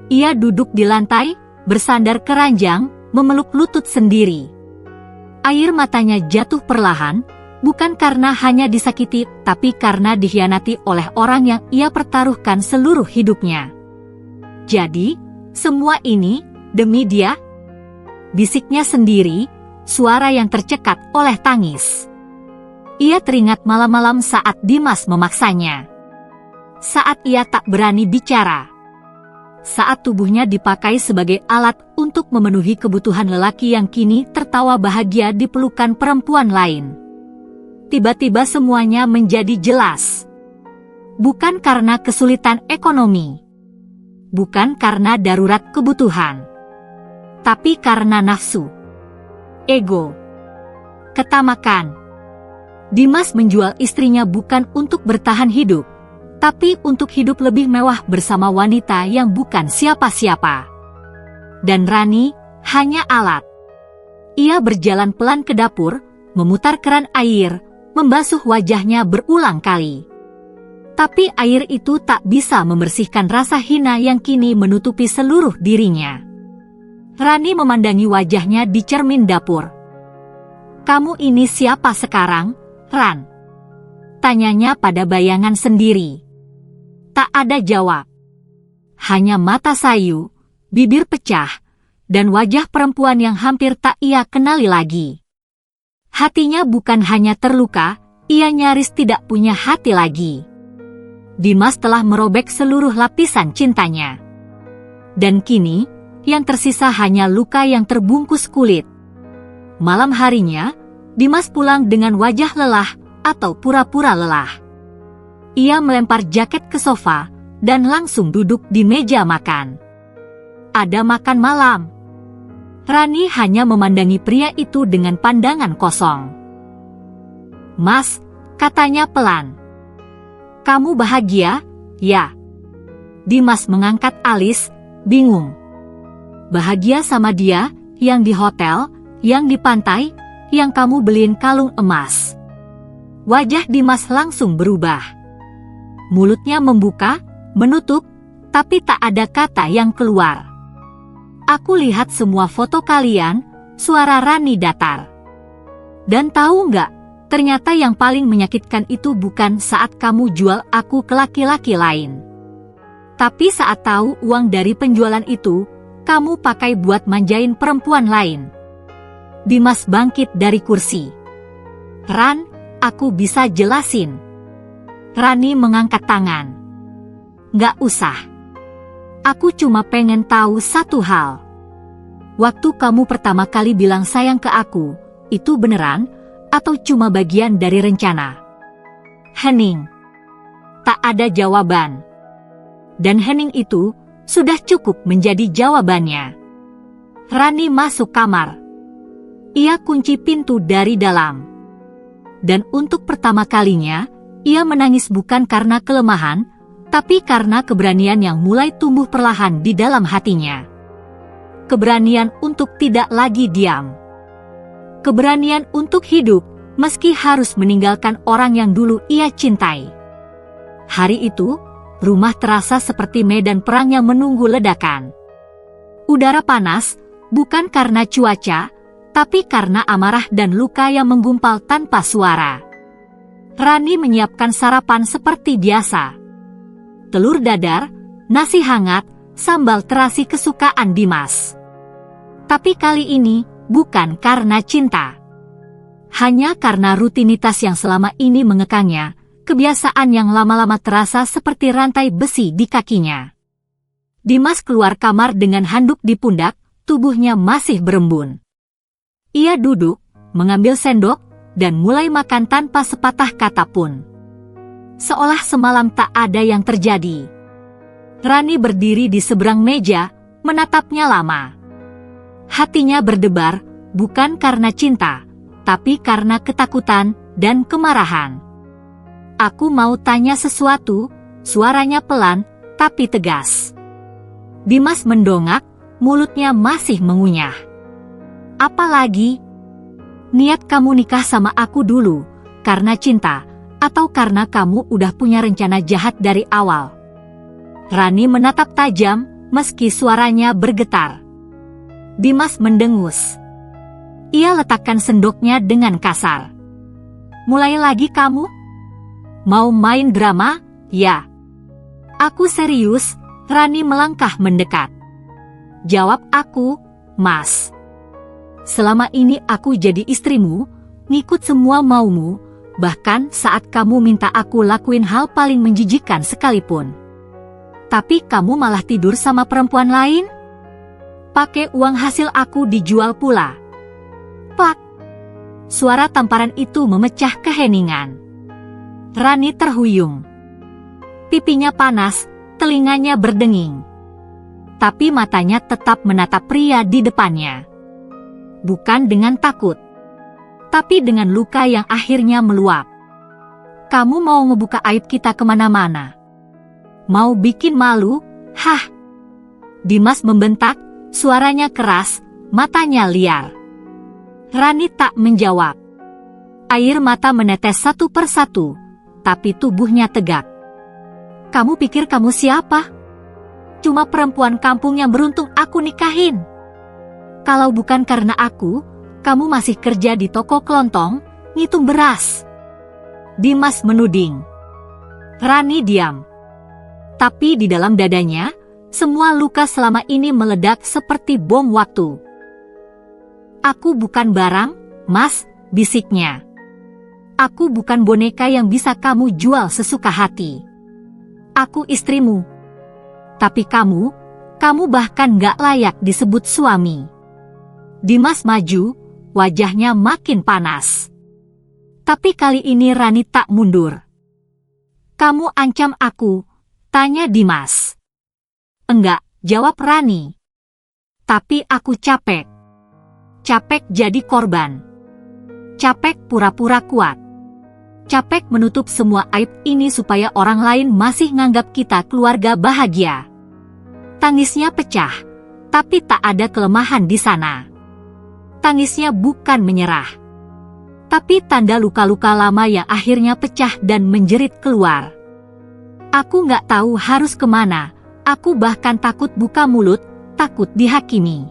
Ia duduk di lantai, bersandar ke ranjang, memeluk lutut sendiri. Air matanya jatuh perlahan, bukan karena hanya disakiti, tapi karena dikhianati oleh orang yang ia pertaruhkan seluruh hidupnya. Jadi, semua ini, demi dia? Bisiknya sendiri, suara yang tercekat oleh tangis. Ia teringat malam-malam saat Dimas memaksanya. Saat ia tak berani bicara. Saat tubuhnya dipakai sebagai alat untuk memenuhi kebutuhan lelaki yang kini tertawa bahagia di pelukan perempuan lain. Tiba-tiba semuanya menjadi jelas. Bukan karena kesulitan ekonomi. Bukan karena darurat kebutuhan. Tapi karena nafsu. Ego. Ketamakan. Dimas menjual istrinya bukan untuk bertahan hidup, tapi untuk hidup lebih mewah bersama wanita yang bukan siapa-siapa. Dan Rani hanya alat. Ia berjalan pelan ke dapur, memutar keran air, membasuh wajahnya berulang kali. Tapi air itu tak bisa membersihkan rasa hina yang kini menutupi seluruh dirinya. Rani memandangi wajahnya di cermin dapur. "Kamu ini siapa sekarang, Ran?" Tanyanya pada bayangan sendiri. Tak ada jawab. Hanya mata sayu, bibir pecah, dan wajah perempuan yang hampir tak ia kenali lagi. Hatinya bukan hanya terluka, ia nyaris tidak punya hati lagi. Dimas telah merobek seluruh lapisan cintanya. Dan kini, yang tersisa hanya luka yang terbungkus kulit. Malam harinya, Dimas pulang dengan wajah lelah atau pura-pura lelah. Ia melempar jaket ke sofa dan langsung duduk di meja makan. Ada makan malam. Rani hanya memandangi pria itu dengan pandangan kosong. "Mas," katanya pelan. "Kamu bahagia, ya?" Dimas mengangkat alis, bingung. Bahagia sama dia, yang di hotel, yang di pantai, yang kamu beliin kalung emas. Wajah Dimas langsung berubah. Mulutnya membuka, menutup, tapi tak ada kata yang keluar. "Aku lihat semua foto kalian," suara Rani datar. "Dan tahu nggak, ternyata yang paling menyakitkan itu bukan saat kamu jual aku ke laki-laki lain. Tapi saat tahu uang dari penjualan itu, kamu pakai buat manjain perempuan lain." Dimas bangkit dari kursi. "Ran, aku bisa jelasin." Rani mengangkat tangan. "Nggak usah. Aku cuma pengen tahu satu hal. Waktu kamu pertama kali bilang sayang ke aku, itu beneran, atau cuma bagian dari rencana?" Hening. Tak ada jawaban. Dan hening itu sudah cukup menjadi jawabannya. Rani masuk kamar. Ia kunci pintu dari dalam. Dan untuk pertama kalinya, ia menangis bukan karena kelemahan, tapi karena keberanian yang mulai tumbuh perlahan di dalam hatinya. Keberanian untuk tidak lagi diam. Keberanian untuk hidup, meski harus meninggalkan orang yang dulu ia cintai. Hari itu, rumah terasa seperti medan perang yang menunggu ledakan. Udara panas, bukan karena cuaca, tapi karena amarah dan luka yang menggumpal tanpa suara. Rani menyiapkan sarapan seperti biasa. Telur dadar, nasi hangat, sambal terasi kesukaan Dimas. Tapi kali ini, bukan karena cinta. Hanya karena rutinitas yang selama ini mengekangnya, kebiasaan yang lama-lama terasa seperti rantai besi di kakinya. Dimas keluar kamar dengan handuk di pundak, tubuhnya masih berembun. Ia duduk, mengambil sendok, dan mulai makan tanpa sepatah kata pun. Seolah semalam tak ada yang terjadi. Rani berdiri di seberang meja, menatapnya lama. Hatinya berdebar, bukan karena cinta, tapi karena ketakutan dan kemarahan. "Aku mau tanya sesuatu," suaranya pelan, tapi tegas. Dimas mendongak, mulutnya masih mengunyah. "Apa lagi? Niat kamu nikah sama aku dulu, karena cinta, atau karena kamu udah punya rencana jahat dari awal?" Rani menatap tajam, meski suaranya bergetar. Dimas mendengus. Ia letakkan sendoknya dengan kasar. "Mulai lagi kamu? Mau main drama, ya?" "Aku serius," Rani melangkah mendekat. "Jawab aku, Mas. Selama ini aku jadi istrimu, ngikut semua maumu, bahkan saat kamu minta aku lakuin hal paling menjijikkan sekalipun. Tapi kamu malah tidur sama perempuan lain? Pakai uang hasil aku dijual pula." Pak! Suara tamparan itu memecah keheningan. Rani terhuyung. Pipinya panas, telinganya berdenging. Tapi matanya tetap menatap pria di depannya. Bukan dengan takut, tapi dengan luka yang akhirnya meluap. "Kamu mau ngebuka aib kita kemana-mana? Mau bikin malu, hah?" Dimas membentak, suaranya keras, matanya liar. Rani tak menjawab. Air mata menetes satu persatu, tapi tubuhnya tegak. "Kamu pikir kamu siapa? Cuma perempuan kampung yang beruntung aku nikahin. Kalau bukan karena aku, kamu masih kerja di toko kelontong, ngitung beras." Dimas menuding. Rani diam. Tapi di dalam dadanya, semua luka selama ini meledak seperti bom waktu. "Aku bukan barang, Mas," bisiknya. "Aku bukan boneka yang bisa kamu jual sesuka hati. Aku istrimu. Tapi kamu bahkan gak layak disebut suami." Dimas maju, wajahnya makin panas. Tapi kali ini Rani tak mundur. "Kamu ancam aku?" tanya Dimas. "Enggak," jawab Rani. "Tapi aku capek. Capek jadi korban. Capek pura-pura kuat. Capek menutup semua aib ini supaya orang lain masih nganggap kita keluarga bahagia." Tangisnya pecah, tapi tak ada kelemahan di sana. Tangisnya bukan menyerah, tapi tanda luka-luka lama yang akhirnya pecah dan menjerit keluar. "Aku nggak tahu harus kemana, aku bahkan takut buka mulut, takut dihakimi.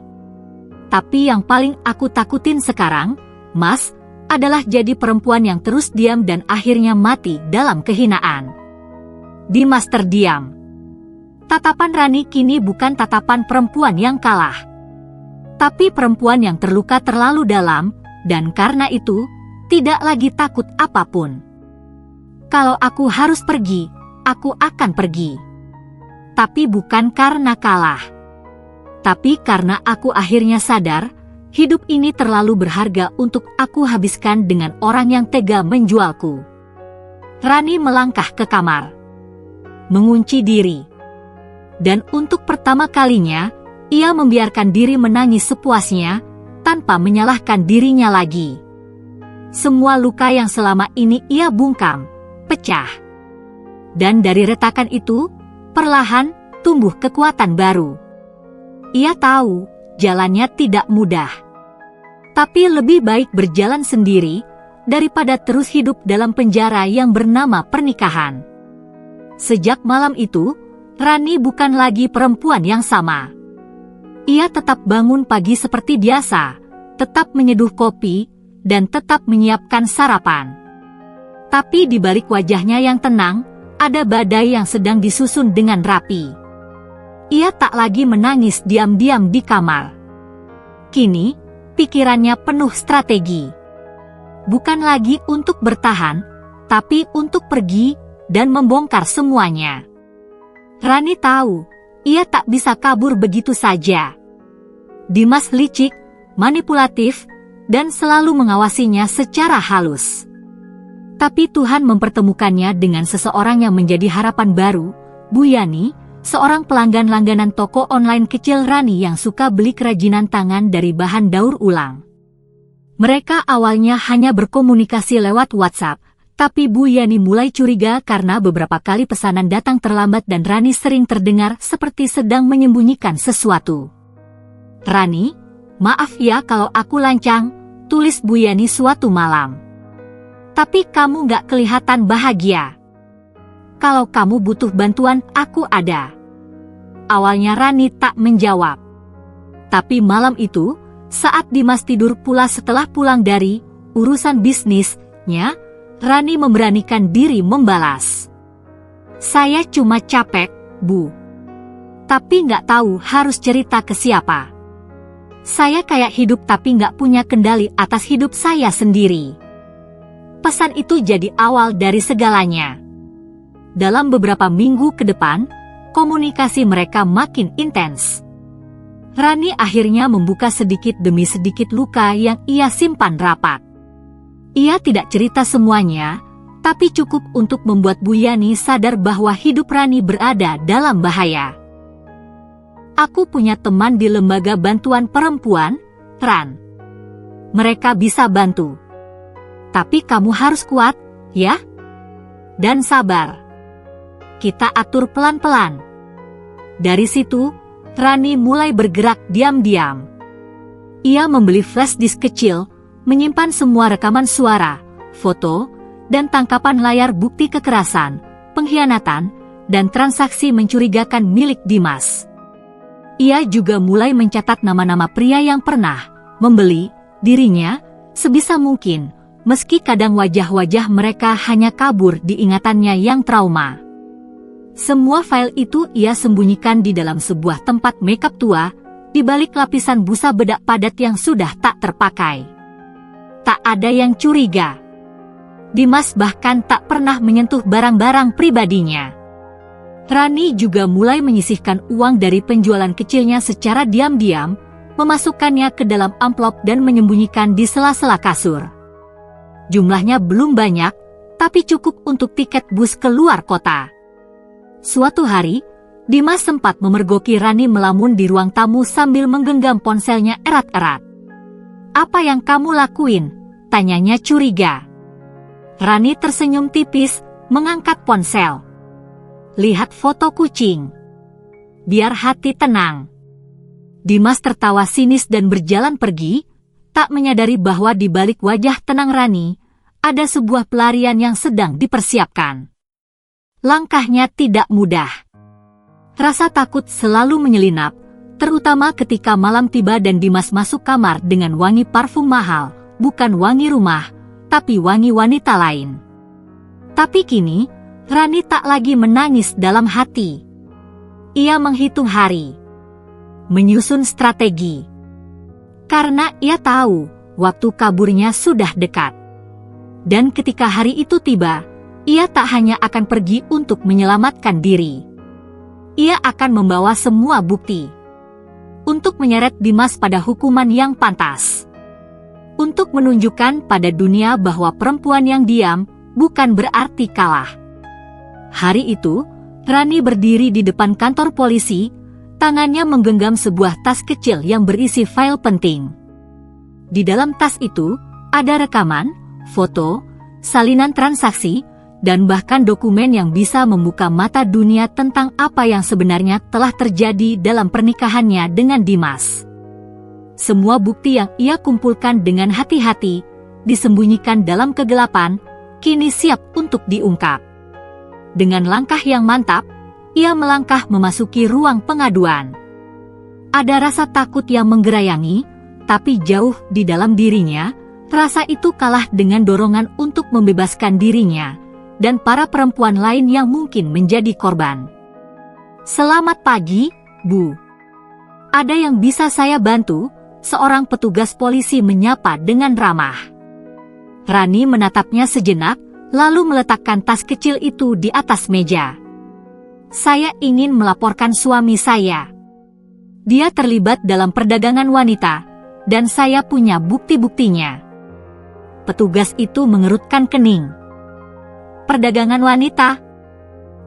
Tapi yang paling aku takutin sekarang, Mas, adalah jadi perempuan yang terus diam dan akhirnya mati dalam kehinaan." Dimas terdiam. Tatapan Rani kini bukan tatapan perempuan yang kalah, tapi perempuan yang terluka terlalu dalam, dan karena itu, tidak lagi takut apapun. "Kalau aku harus pergi, aku akan pergi. Tapi bukan karena kalah. Tapi karena aku akhirnya sadar, hidup ini terlalu berharga untuk aku habiskan dengan orang yang tega menjualku." Rani melangkah ke kamar, mengunci diri. Dan untuk pertama kalinya, ia membiarkan diri menangis sepuasnya, tanpa menyalahkan dirinya lagi. Semua luka yang selama ini ia bungkam, pecah. Dan dari retakan itu, perlahan tumbuh kekuatan baru. Ia tahu, jalannya tidak mudah. Tapi lebih baik berjalan sendiri, daripada terus hidup dalam penjara yang bernama pernikahan. Sejak malam itu, Rani bukan lagi perempuan yang sama. Ia tetap bangun pagi seperti biasa, tetap menyeduh kopi, dan tetap menyiapkan sarapan. Tapi di balik wajahnya yang tenang, ada badai yang sedang disusun dengan rapi. Ia tak lagi menangis diam-diam di kamar. Kini, pikirannya penuh strategi. Bukan lagi untuk bertahan, tapi untuk pergi dan membongkar semuanya. Rani tahu, ia tak bisa kabur begitu saja. Dimas licik, manipulatif, dan selalu mengawasinya secara halus. Tapi Tuhan mempertemukannya dengan seseorang yang menjadi harapan baru, Bu Yani, seorang pelanggan langganan toko online kecil Rani yang suka beli kerajinan tangan dari bahan daur ulang. Mereka awalnya hanya berkomunikasi lewat WhatsApp, tapi Bu Yani mulai curiga karena beberapa kali pesanan datang terlambat dan Rani sering terdengar seperti sedang menyembunyikan sesuatu. "Rani, maaf ya kalau aku lancang," tulis Bu Yani suatu malam. "Tapi kamu gak kelihatan bahagia. Kalau kamu butuh bantuan, aku ada." Awalnya Rani tak menjawab. Tapi malam itu, saat Dimas tidur pula setelah pulang dari urusan bisnisnya, Rani memberanikan diri membalas. "Saya cuma capek, Bu. Tapi nggak tahu harus cerita ke siapa. Saya kayak hidup tapi nggak punya kendali atas hidup saya sendiri." Pesan itu jadi awal dari segalanya. Dalam beberapa minggu ke depan, komunikasi mereka makin intens. Rani akhirnya membuka sedikit demi sedikit luka yang ia simpan rapat. Ia tidak cerita semuanya, tapi cukup untuk membuat Bu Yani sadar bahwa hidup Rani berada dalam bahaya. "Aku punya teman di lembaga bantuan perempuan, Ran. Mereka bisa bantu. Tapi kamu harus kuat, ya? Dan sabar. Kita atur pelan-pelan." Dari situ, Rani mulai bergerak diam-diam. Ia membeli flash disk kecil, menyimpan semua rekaman suara, foto, dan tangkapan layar bukti kekerasan, pengkhianatan, dan transaksi mencurigakan milik Dimas. Ia juga mulai mencatat nama-nama pria yang pernah membeli dirinya sebisa mungkin, meski kadang wajah-wajah mereka hanya kabur di ingatannya yang trauma. Semua file itu ia sembunyikan di dalam sebuah tempat makeup tua, di balik lapisan busa bedak padat yang sudah tak terpakai. Tak ada yang curiga. Dimas bahkan tak pernah menyentuh barang-barang pribadinya. Rani juga mulai menyisihkan uang dari penjualan kecilnya secara diam-diam, memasukkannya ke dalam amplop dan menyembunyikan di sela-sela kasur. Jumlahnya belum banyak, tapi cukup untuk tiket bus ke luar kota. Suatu hari, Dimas sempat memergoki Rani melamun di ruang tamu sambil menggenggam ponselnya erat-erat. "Apa yang kamu lakuin?" tanyanya curiga. Rani tersenyum tipis, mengangkat ponsel. "Lihat foto kucing. Biar hati tenang." Dimas tertawa sinis dan berjalan pergi, tak menyadari bahwa di balik wajah tenang Rani, ada sebuah pelarian yang sedang dipersiapkan. Langkahnya tidak mudah. Rasa takut selalu menyelinap, terutama ketika malam tiba dan Dimas masuk kamar dengan wangi parfum mahal, bukan wangi rumah, tapi wangi wanita lain. Tapi kini, Rani tak lagi menangis dalam hati. Ia menghitung hari, menyusun strategi. Karena ia tahu, waktu kaburnya sudah dekat. Dan ketika hari itu tiba, ia tak hanya akan pergi untuk menyelamatkan diri. Ia akan membawa semua bukti. Untuk menyeret Dimas pada hukuman yang pantas. Untuk menunjukkan pada dunia bahwa perempuan yang diam bukan berarti kalah. Hari itu, Rani berdiri di depan kantor polisi, tangannya menggenggam sebuah tas kecil yang berisi file penting. Di dalam tas itu, ada rekaman, foto, salinan transaksi, dan bahkan dokumen yang bisa membuka mata dunia tentang apa yang sebenarnya telah terjadi dalam pernikahannya dengan Dimas. Semua bukti yang ia kumpulkan dengan hati-hati, disembunyikan dalam kegelapan, kini siap untuk diungkap. Dengan langkah yang mantap, ia melangkah memasuki ruang pengaduan. Ada rasa takut yang menggerayangi, tapi jauh di dalam dirinya, rasa itu kalah dengan dorongan untuk membebaskan dirinya dan para perempuan lain yang mungkin menjadi korban. "Selamat pagi, Bu. Ada yang bisa saya bantu?" seorang petugas polisi menyapa dengan ramah. Rani menatapnya sejenak, lalu meletakkan tas kecil itu di atas meja. "Saya ingin melaporkan suami saya. Dia terlibat dalam perdagangan wanita, dan saya punya bukti-buktinya." Petugas itu mengerutkan kening. "Perdagangan wanita?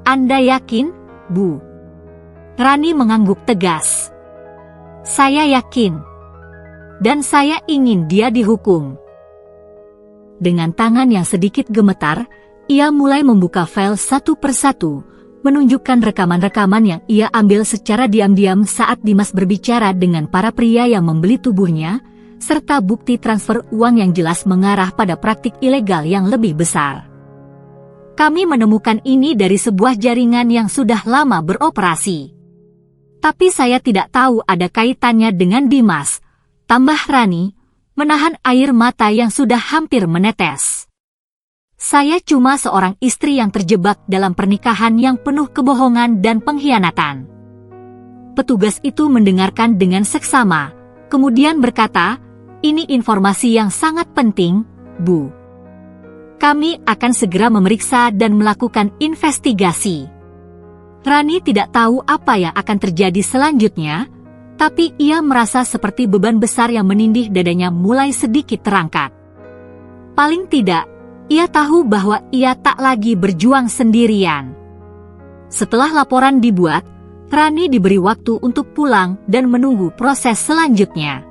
Anda yakin, Bu?" Rani mengangguk tegas. "Saya yakin. Dan saya ingin dia dihukum." Dengan tangan yang sedikit gemetar, ia mulai membuka file satu persatu, menunjukkan rekaman-rekaman yang ia ambil secara diam-diam saat Dimas berbicara dengan para pria yang membeli tubuhnya, serta bukti transfer uang yang jelas mengarah pada praktik ilegal yang lebih besar. "Kami menemukan ini dari sebuah jaringan yang sudah lama beroperasi. Tapi saya tidak tahu ada kaitannya dengan Dimas," tambah Rani, menahan air mata yang sudah hampir menetes. "Saya cuma seorang istri yang terjebak dalam pernikahan yang penuh kebohongan dan pengkhianatan." Petugas itu mendengarkan dengan seksama, kemudian berkata, "Ini informasi yang sangat penting, Bu. Kami akan segera memeriksa dan melakukan investigasi." Rani tidak tahu apa yang akan terjadi selanjutnya, tapi ia merasa seperti beban besar yang menindih dadanya mulai sedikit terangkat. Paling tidak, ia tahu bahwa ia tak lagi berjuang sendirian. Setelah laporan dibuat, Rani diberi waktu untuk pulang dan menunggu proses selanjutnya.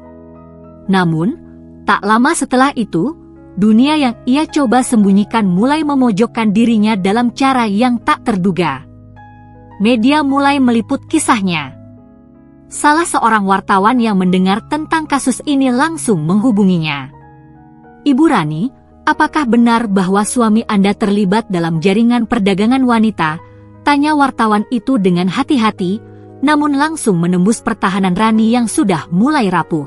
Namun, tak lama setelah itu, dunia yang ia coba sembunyikan mulai memojokkan dirinya dalam cara yang tak terduga. Media mulai meliput kisahnya. Salah seorang wartawan yang mendengar tentang kasus ini langsung menghubunginya. "Ibu Rani, apakah benar bahwa suami Anda terlibat dalam jaringan perdagangan wanita?" tanya wartawan itu dengan hati-hati, namun langsung menembus pertahanan Rani yang sudah mulai rapuh.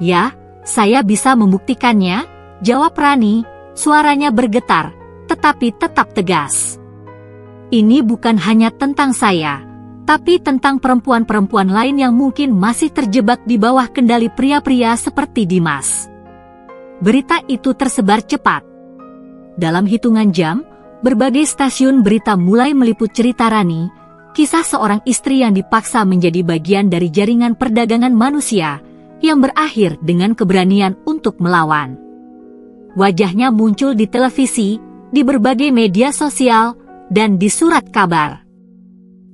"Ya, saya bisa membuktikannya," jawab Rani, suaranya bergetar, tetapi tetap tegas. Ini bukan hanya tentang saya, tapi tentang perempuan-perempuan lain yang mungkin masih terjebak di bawah kendali pria-pria seperti Dimas. Berita itu tersebar cepat. Dalam hitungan jam, berbagai stasiun berita mulai meliput cerita Rani, kisah seorang istri yang dipaksa menjadi bagian dari jaringan perdagangan manusia, yang berakhir dengan keberanian untuk melawan. Wajahnya muncul di televisi, di berbagai media sosial, dan di surat kabar.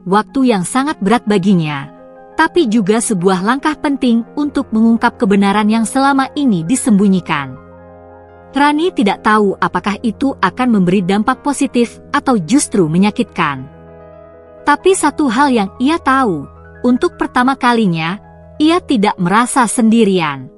Waktu yang sangat berat baginya, tapi juga sebuah langkah penting untuk mengungkap kebenaran yang selama ini disembunyikan. Rani tidak tahu apakah itu akan memberi dampak positif atau justru menyakitkan. Tapi satu hal yang ia tahu, untuk pertama kalinya, ia tidak merasa sendirian.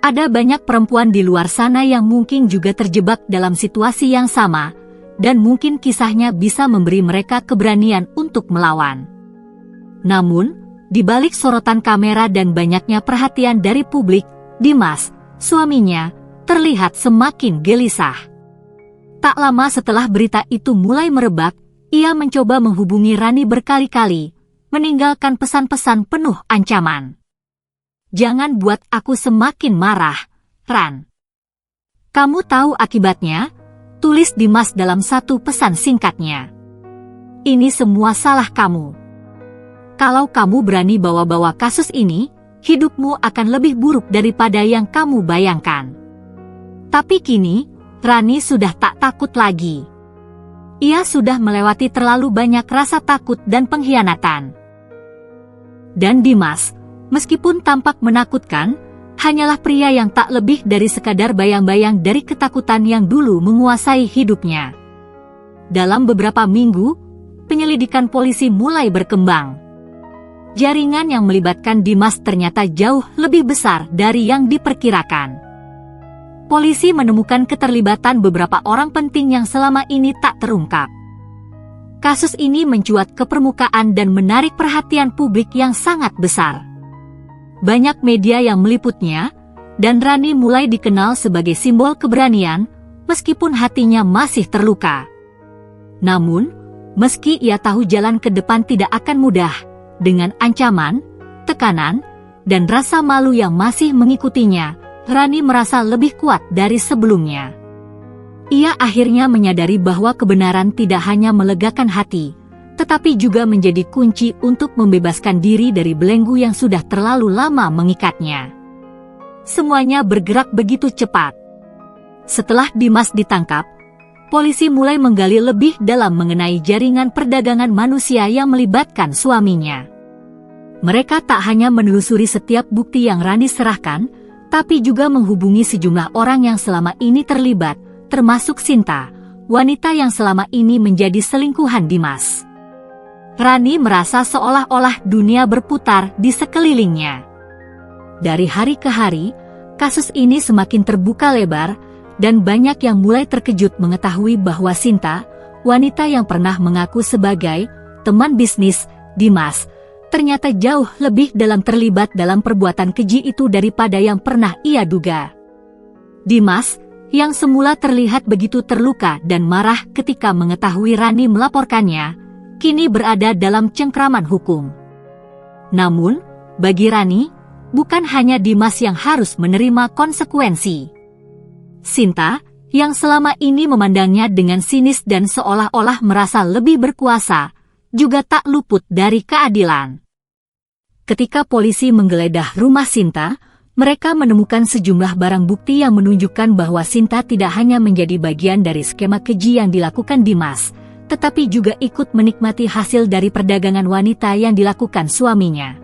Ada banyak perempuan di luar sana yang mungkin juga terjebak dalam situasi yang sama, dan mungkin kisahnya bisa memberi mereka keberanian untuk melawan. Namun, di balik sorotan kamera dan banyaknya perhatian dari publik, Dimas, suaminya, terlihat semakin gelisah. Tak lama setelah berita itu mulai merebak, ia mencoba menghubungi Rani berkali-kali, meninggalkan pesan-pesan penuh ancaman. "Jangan buat aku semakin marah, Ran. Kamu tahu akibatnya?" tulis Dimas dalam satu pesan singkatnya. "Ini semua salah kamu. Kalau kamu berani bawa-bawa kasus ini, hidupmu akan lebih buruk daripada yang kamu bayangkan." Tapi kini, Rani sudah tak takut lagi. Ia sudah melewati terlalu banyak rasa takut dan pengkhianatan. Dan Dimas, meskipun tampak menakutkan, hanyalah pria yang tak lebih dari sekadar bayang-bayang dari ketakutan yang dulu menguasai hidupnya. Dalam beberapa minggu, penyelidikan polisi mulai berkembang. Jaringan yang melibatkan Dimas ternyata jauh lebih besar dari yang diperkirakan. Polisi menemukan keterlibatan beberapa orang penting yang selama ini tak terungkap. Kasus ini mencuat ke permukaan dan menarik perhatian publik yang sangat besar. Banyak media yang meliputnya, dan Rani mulai dikenal sebagai simbol keberanian, meskipun hatinya masih terluka. Namun, meski ia tahu jalan ke depan tidak akan mudah, dengan ancaman, tekanan, dan rasa malu yang masih mengikutinya, Rani merasa lebih kuat dari sebelumnya. Ia akhirnya menyadari bahwa kebenaran tidak hanya melegakan hati, tetapi juga menjadi kunci untuk membebaskan diri dari belenggu yang sudah terlalu lama mengikatnya. Semuanya bergerak begitu cepat. Setelah Dimas ditangkap, polisi mulai menggali lebih dalam mengenai jaringan perdagangan manusia yang melibatkan suaminya. Mereka tak hanya menelusuri setiap bukti yang Rani serahkan, tapi juga menghubungi sejumlah orang yang selama ini terlibat, termasuk Sinta, wanita yang selama ini menjadi selingkuhan Dimas. Rani merasa seolah-olah dunia berputar di sekelilingnya. Dari hari ke hari, kasus ini semakin terbuka lebar, dan banyak yang mulai terkejut mengetahui bahwa Sinta, wanita yang pernah mengaku sebagai teman bisnis Dimas, ternyata jauh lebih dalam terlibat dalam perbuatan keji itu daripada yang pernah ia duga. Dimas, yang semula terlihat begitu terluka dan marah ketika mengetahui Rani melaporkannya, kini berada dalam cengkraman hukum. Namun, bagi Rani, bukan hanya Dimas yang harus menerima konsekuensi. Sinta, yang selama ini memandangnya dengan sinis dan seolah-olah merasa lebih berkuasa, juga tak luput dari keadilan. Ketika polisi menggeledah rumah Sinta, mereka menemukan sejumlah barang bukti yang menunjukkan bahwa Sinta tidak hanya menjadi bagian dari skema keji yang dilakukan Dimas, tetapi juga ikut menikmati hasil dari perdagangan wanita yang dilakukan suaminya.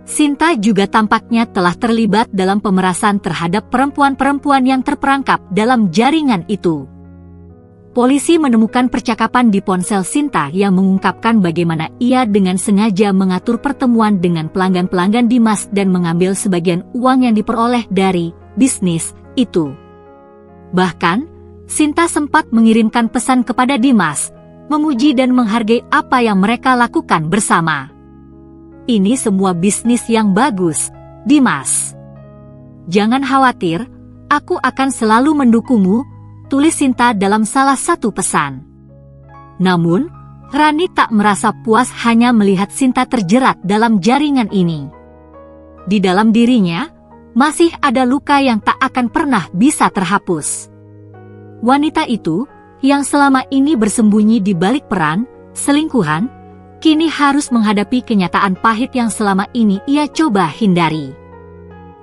Sinta juga tampaknya telah terlibat dalam pemerasan terhadap perempuan-perempuan yang terperangkap dalam jaringan itu. Polisi menemukan percakapan di ponsel Sinta yang mengungkapkan bagaimana ia dengan sengaja mengatur pertemuan dengan pelanggan-pelanggan Dimas dan mengambil sebagian uang yang diperoleh dari bisnis itu. Bahkan, Sinta sempat mengirimkan pesan kepada Dimas, memuji dan menghargai apa yang mereka lakukan bersama. "Ini semua bisnis yang bagus, Dimas. Jangan khawatir, aku akan selalu mendukungmu," tulis Sinta dalam salah satu pesan. Namun, Rani tak merasa puas hanya melihat Sinta terjerat dalam jaringan ini. Di dalam dirinya, masih ada luka yang tak akan pernah bisa terhapus. Wanita itu, yang selama ini bersembunyi di balik peran, selingkuhan, kini harus menghadapi kenyataan pahit yang selama ini ia coba hindari.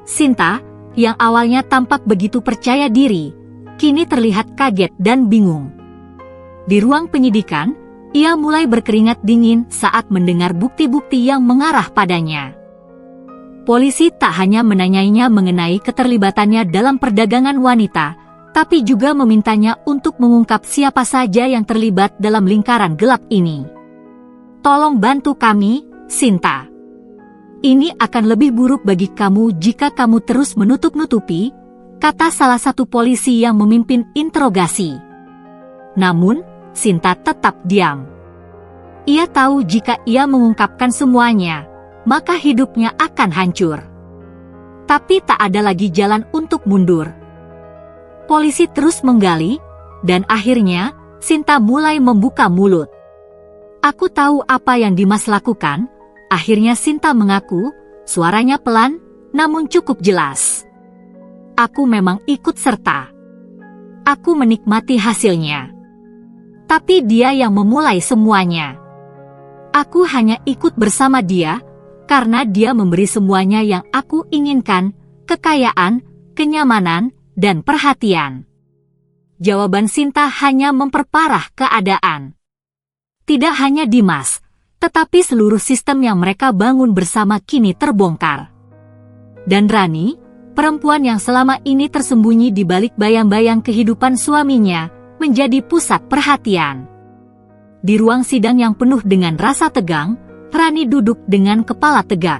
Sinta, yang awalnya tampak begitu percaya diri, kini terlihat kaget dan bingung. Di ruang penyidikan, ia mulai berkeringat dingin saat mendengar bukti-bukti yang mengarah padanya. Polisi tak hanya menanyainya mengenai keterlibatannya dalam perdagangan wanita, tapi juga memintanya untuk mengungkap siapa saja yang terlibat dalam lingkaran gelap ini. "Tolong bantu kami, Sinta. Ini akan lebih buruk bagi kamu jika kamu terus menutup-nutupi," kata salah satu polisi yang memimpin interogasi. Namun, Sinta tetap diam. Ia tahu jika ia mengungkapkan semuanya, maka hidupnya akan hancur. Tapi tak ada lagi jalan untuk mundur. Polisi terus menggali, dan akhirnya, Sinta mulai membuka mulut. "Aku tahu apa yang Dimas lakukan," akhirnya Sinta mengaku, suaranya pelan, namun cukup jelas. "Aku memang ikut serta. Aku menikmati hasilnya. Tapi dia yang memulai semuanya. Aku hanya ikut bersama dia, karena dia memberi semuanya yang aku inginkan, kekayaan, kenyamanan, dan perhatian." Jawaban Sinta hanya memperparah keadaan. Tidak hanya Dimas, tetapi seluruh sistem yang mereka bangun bersama kini terbongkar. Dan Rani, perempuan yang selama ini tersembunyi di balik bayang-bayang kehidupan suaminya, menjadi pusat perhatian. Di ruang sidang yang penuh dengan rasa tegang, Rani duduk dengan kepala tegak.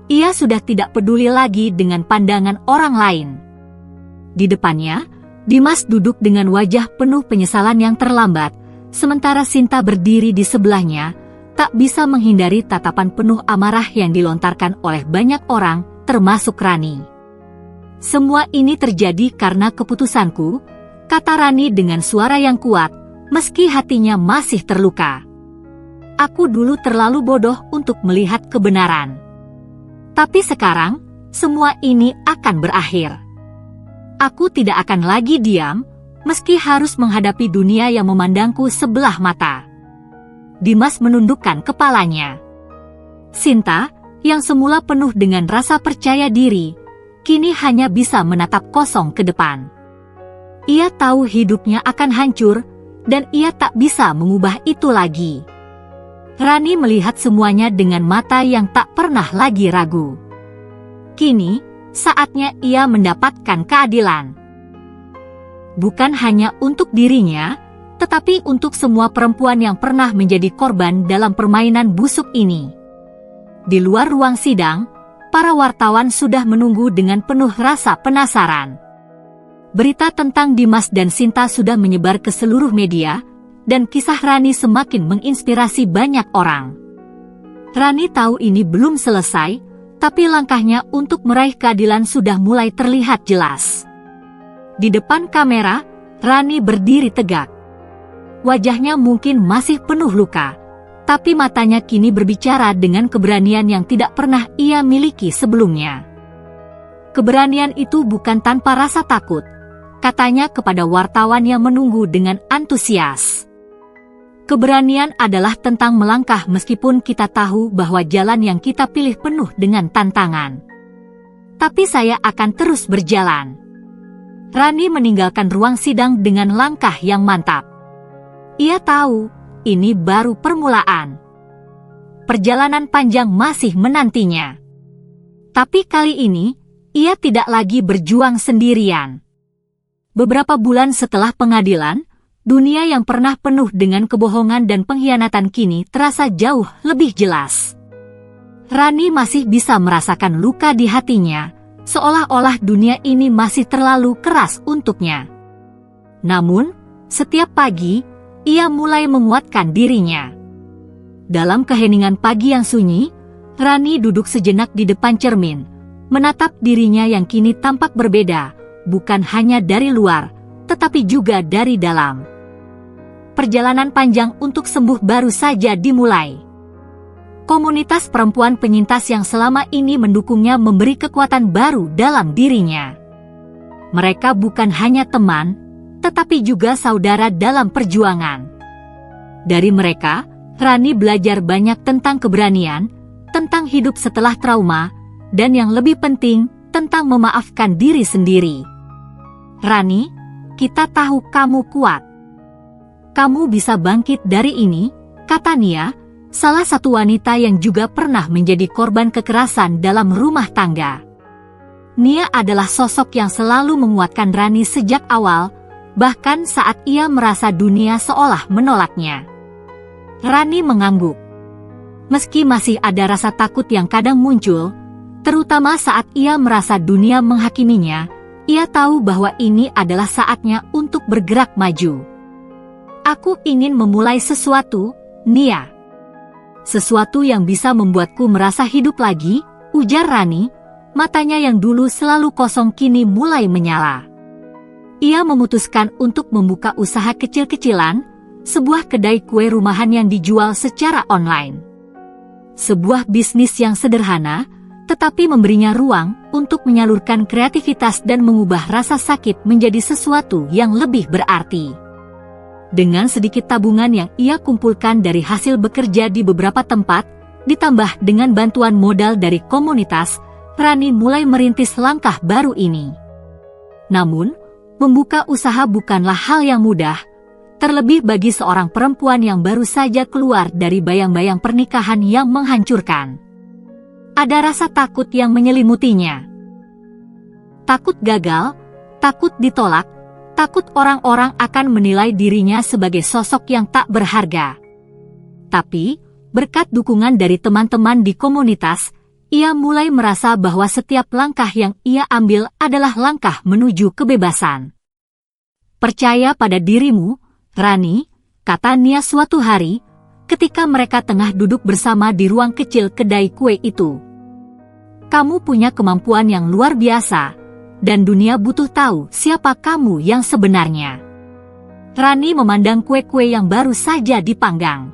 Ia sudah tidak peduli lagi dengan pandangan orang lain. Di depannya, Dimas duduk dengan wajah penuh penyesalan yang terlambat, sementara Sinta berdiri di sebelahnya, tak bisa menghindari tatapan penuh amarah yang dilontarkan oleh banyak orang, termasuk Rani. "Semua ini terjadi karena keputusanku," kata Rani dengan suara yang kuat, meski hatinya masih terluka. "Aku dulu terlalu bodoh untuk melihat kebenaran. Tapi sekarang, semua ini akan berakhir. Aku tidak akan lagi diam, meski harus menghadapi dunia yang memandangku sebelah mata." Dimas menundukkan kepalanya. Sinta, yang semula penuh dengan rasa percaya diri, kini hanya bisa menatap kosong ke depan. Ia tahu hidupnya akan hancur, dan ia tak bisa mengubah itu lagi. Rani melihat semuanya dengan mata yang tak pernah lagi ragu. Kini, saatnya ia mendapatkan keadilan. Bukan hanya untuk dirinya, tetapi untuk semua perempuan yang pernah menjadi korban dalam permainan busuk ini. Di luar ruang sidang, para wartawan sudah menunggu dengan penuh rasa penasaran. Berita tentang Dimas dan Sinta sudah menyebar ke seluruh media, dan kisah Rani semakin menginspirasi banyak orang. Rani tahu ini belum selesai, tapi langkahnya untuk meraih keadilan sudah mulai terlihat jelas. Di depan kamera, Rani berdiri tegak. Wajahnya mungkin masih penuh luka, tapi matanya kini berbicara dengan keberanian yang tidak pernah ia miliki sebelumnya. Keberanian itu bukan tanpa rasa takut, katanya kepada wartawan yang menunggu dengan antusias. Keberanian adalah tentang melangkah meskipun kita tahu bahwa jalan yang kita pilih penuh dengan tantangan. Tapi saya akan terus berjalan. Rani meninggalkan ruang sidang dengan langkah yang mantap. Ia tahu, ini baru permulaan. Perjalanan panjang masih menantinya. Tapi kali ini, ia tidak lagi berjuang sendirian. Beberapa bulan setelah pengadilan, dunia yang pernah penuh dengan kebohongan dan pengkhianatan kini terasa jauh lebih jelas. Rani masih bisa merasakan luka di hatinya, seolah-olah dunia ini masih terlalu keras untuknya. Namun, setiap pagi, ia mulai menguatkan dirinya. Dalam keheningan pagi yang sunyi, Rani duduk sejenak di depan cermin, menatap dirinya yang kini tampak berbeda, bukan hanya dari luar, tetapi juga dari dalam. perjalanan panjang untuk sembuh baru saja dimulai. Komunitas perempuan penyintas yang selama ini mendukungnya memberi kekuatan baru dalam dirinya. Mereka bukan hanya teman, tetapi juga saudara dalam perjuangan. Dari mereka, Rani belajar banyak tentang keberanian, tentang hidup setelah trauma, dan yang lebih penting, tentang memaafkan diri sendiri. Rani, kita tahu kamu kuat. Kamu bisa bangkit dari ini, kata Nia, salah satu wanita yang juga pernah menjadi korban kekerasan dalam rumah tangga. Nia adalah sosok yang selalu menguatkan Rani sejak awal, bahkan saat ia merasa dunia seolah menolaknya. Rani mengangguk. Meski masih ada rasa takut yang kadang muncul, terutama saat ia merasa dunia menghakiminya, ia tahu bahwa ini adalah saatnya untuk bergerak maju. Aku ingin memulai sesuatu, Nia. Sesuatu yang bisa membuatku merasa hidup lagi, ujar Rani, matanya yang dulu selalu kosong kini mulai menyala. Ia memutuskan untuk membuka usaha kecil-kecilan, sebuah kedai kue rumahan yang dijual secara online. Sebuah bisnis yang sederhana, tetapi memberinya ruang untuk menyalurkan kreativitas dan mengubah rasa sakit menjadi sesuatu yang lebih berarti. Dengan sedikit tabungan yang ia kumpulkan dari hasil bekerja di beberapa tempat, ditambah dengan bantuan modal dari komunitas, Rani mulai merintis langkah baru ini. Namun, membuka usaha bukanlah hal yang mudah, terlebih bagi seorang perempuan yang baru saja keluar dari bayang-bayang pernikahan yang menghancurkan. Ada rasa takut yang menyelimutinya. Takut gagal, takut ditolak, takut orang-orang akan menilai dirinya sebagai sosok yang tak berharga. Tapi, berkat dukungan dari teman-teman di komunitas, ia mulai merasa bahwa setiap langkah yang ia ambil adalah langkah menuju kebebasan. Percaya pada dirimu, Rani, kata Nia suatu hari, ketika mereka tengah duduk bersama di ruang kecil kedai kue itu. Kamu punya kemampuan yang luar biasa, dan dunia butuh tahu siapa kamu yang sebenarnya. Rani memandang kue-kue yang baru saja dipanggang.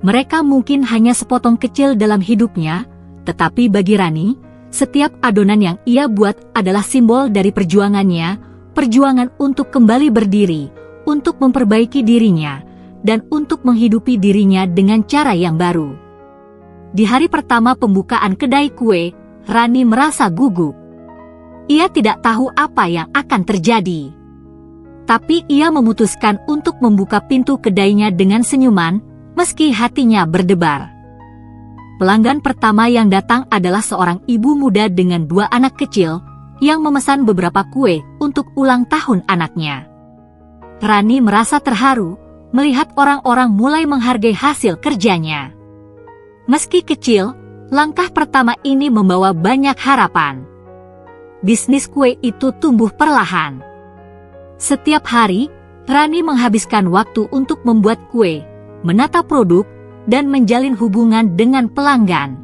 Mereka mungkin hanya sepotong kecil dalam hidupnya, tetapi bagi Rani, setiap adonan yang ia buat adalah simbol dari perjuangannya, perjuangan untuk kembali berdiri, untuk memperbaiki dirinya, dan untuk menghidupi dirinya dengan cara yang baru. Di hari pertama pembukaan kedai kue, Rani merasa gugup. Ia tidak tahu apa yang akan terjadi. Tapi ia memutuskan untuk membuka pintu kedainya dengan senyuman, meski hatinya berdebar. Pelanggan pertama yang datang adalah seorang ibu muda dengan 2 anak kecil, yang memesan beberapa kue untuk ulang tahun anaknya. Rani merasa terharu, melihat orang-orang mulai menghargai hasil kerjanya. Meski kecil, langkah pertama ini membawa banyak harapan. Bisnis kue itu tumbuh perlahan. Setiap hari, Rani menghabiskan waktu untuk membuat kue, menata produk, dan menjalin hubungan dengan pelanggan.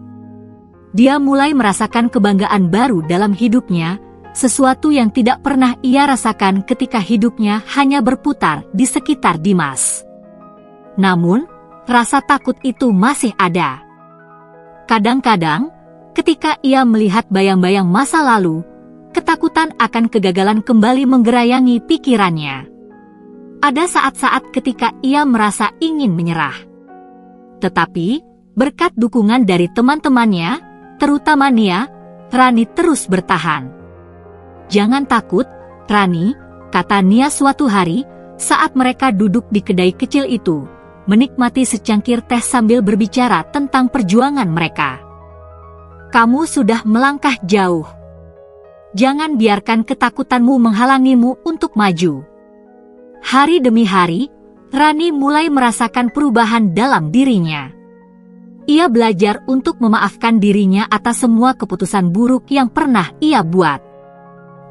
Dia mulai merasakan kebanggaan baru dalam hidupnya, sesuatu yang tidak pernah ia rasakan ketika hidupnya hanya berputar di sekitar Dimas. Namun, rasa takut itu masih ada. Kadang-kadang, ketika ia melihat bayang-bayang masa lalu, ketakutan akan kegagalan kembali menggerayangi pikirannya. Ada saat-saat ketika ia merasa ingin menyerah. Tetapi, berkat dukungan dari teman-temannya, terutama Nia, Rani terus bertahan. Jangan takut, Rani, kata Nia suatu hari, saat mereka duduk di kedai kecil itu, menikmati secangkir teh sambil berbicara tentang perjuangan mereka. Kamu sudah melangkah jauh. Jangan biarkan ketakutanmu menghalangimu untuk maju. Hari demi hari, Rani mulai merasakan perubahan dalam dirinya. Ia belajar untuk memaafkan dirinya atas semua keputusan buruk yang pernah ia buat.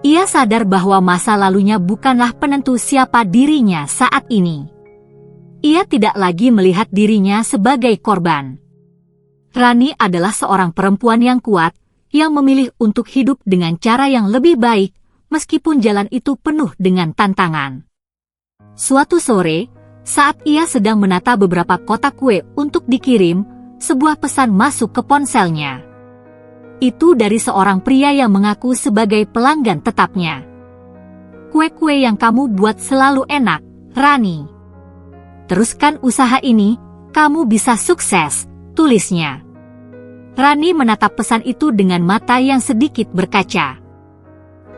Ia sadar bahwa masa lalunya bukanlah penentu siapa dirinya saat ini. Ia tidak lagi melihat dirinya sebagai korban. Rani adalah seorang perempuan yang kuat, yang memilih untuk hidup dengan cara yang lebih baik, meskipun jalan itu penuh dengan tantangan. Suatu sore, Saat ia sedang menata beberapa kotak kue untuk dikirim, sebuah pesan masuk ke ponselnya. Itu dari seorang pria yang mengaku sebagai pelanggan tetapnya. "Kue-kue yang kamu buat selalu enak, Rani. Teruskan usaha ini, kamu bisa sukses," tulisnya. Rani menatap pesan itu dengan mata yang sedikit berkaca.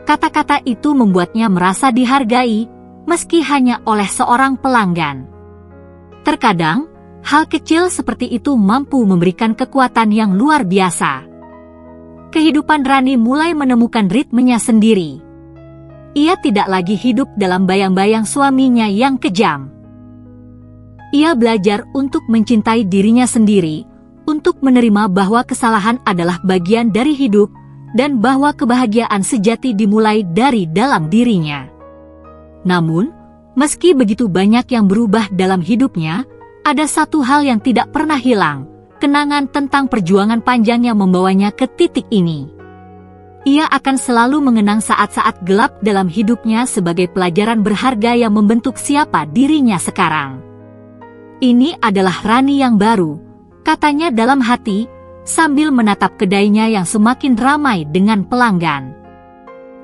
Kata-kata itu membuatnya merasa dihargai, meski hanya oleh seorang pelanggan. Terkadang, hal kecil seperti itu mampu memberikan kekuatan yang luar biasa. Kehidupan Rani mulai menemukan ritmenya sendiri. Ia tidak lagi hidup dalam bayang-bayang suaminya yang kejam. Ia belajar untuk mencintai dirinya sendiri, untuk menerima bahwa kesalahan adalah bagian dari hidup, dan bahwa kebahagiaan sejati dimulai dari dalam dirinya. Namun, meski begitu banyak yang berubah dalam hidupnya, ada satu hal yang tidak pernah hilang, kenangan tentang perjuangan panjang yang membawanya ke titik ini. Ia akan selalu mengenang saat-saat gelap dalam hidupnya sebagai pelajaran berharga yang membentuk siapa dirinya sekarang. "Ini adalah Rani yang baru," katanya dalam hati, sambil menatap kedainya yang semakin ramai dengan pelanggan.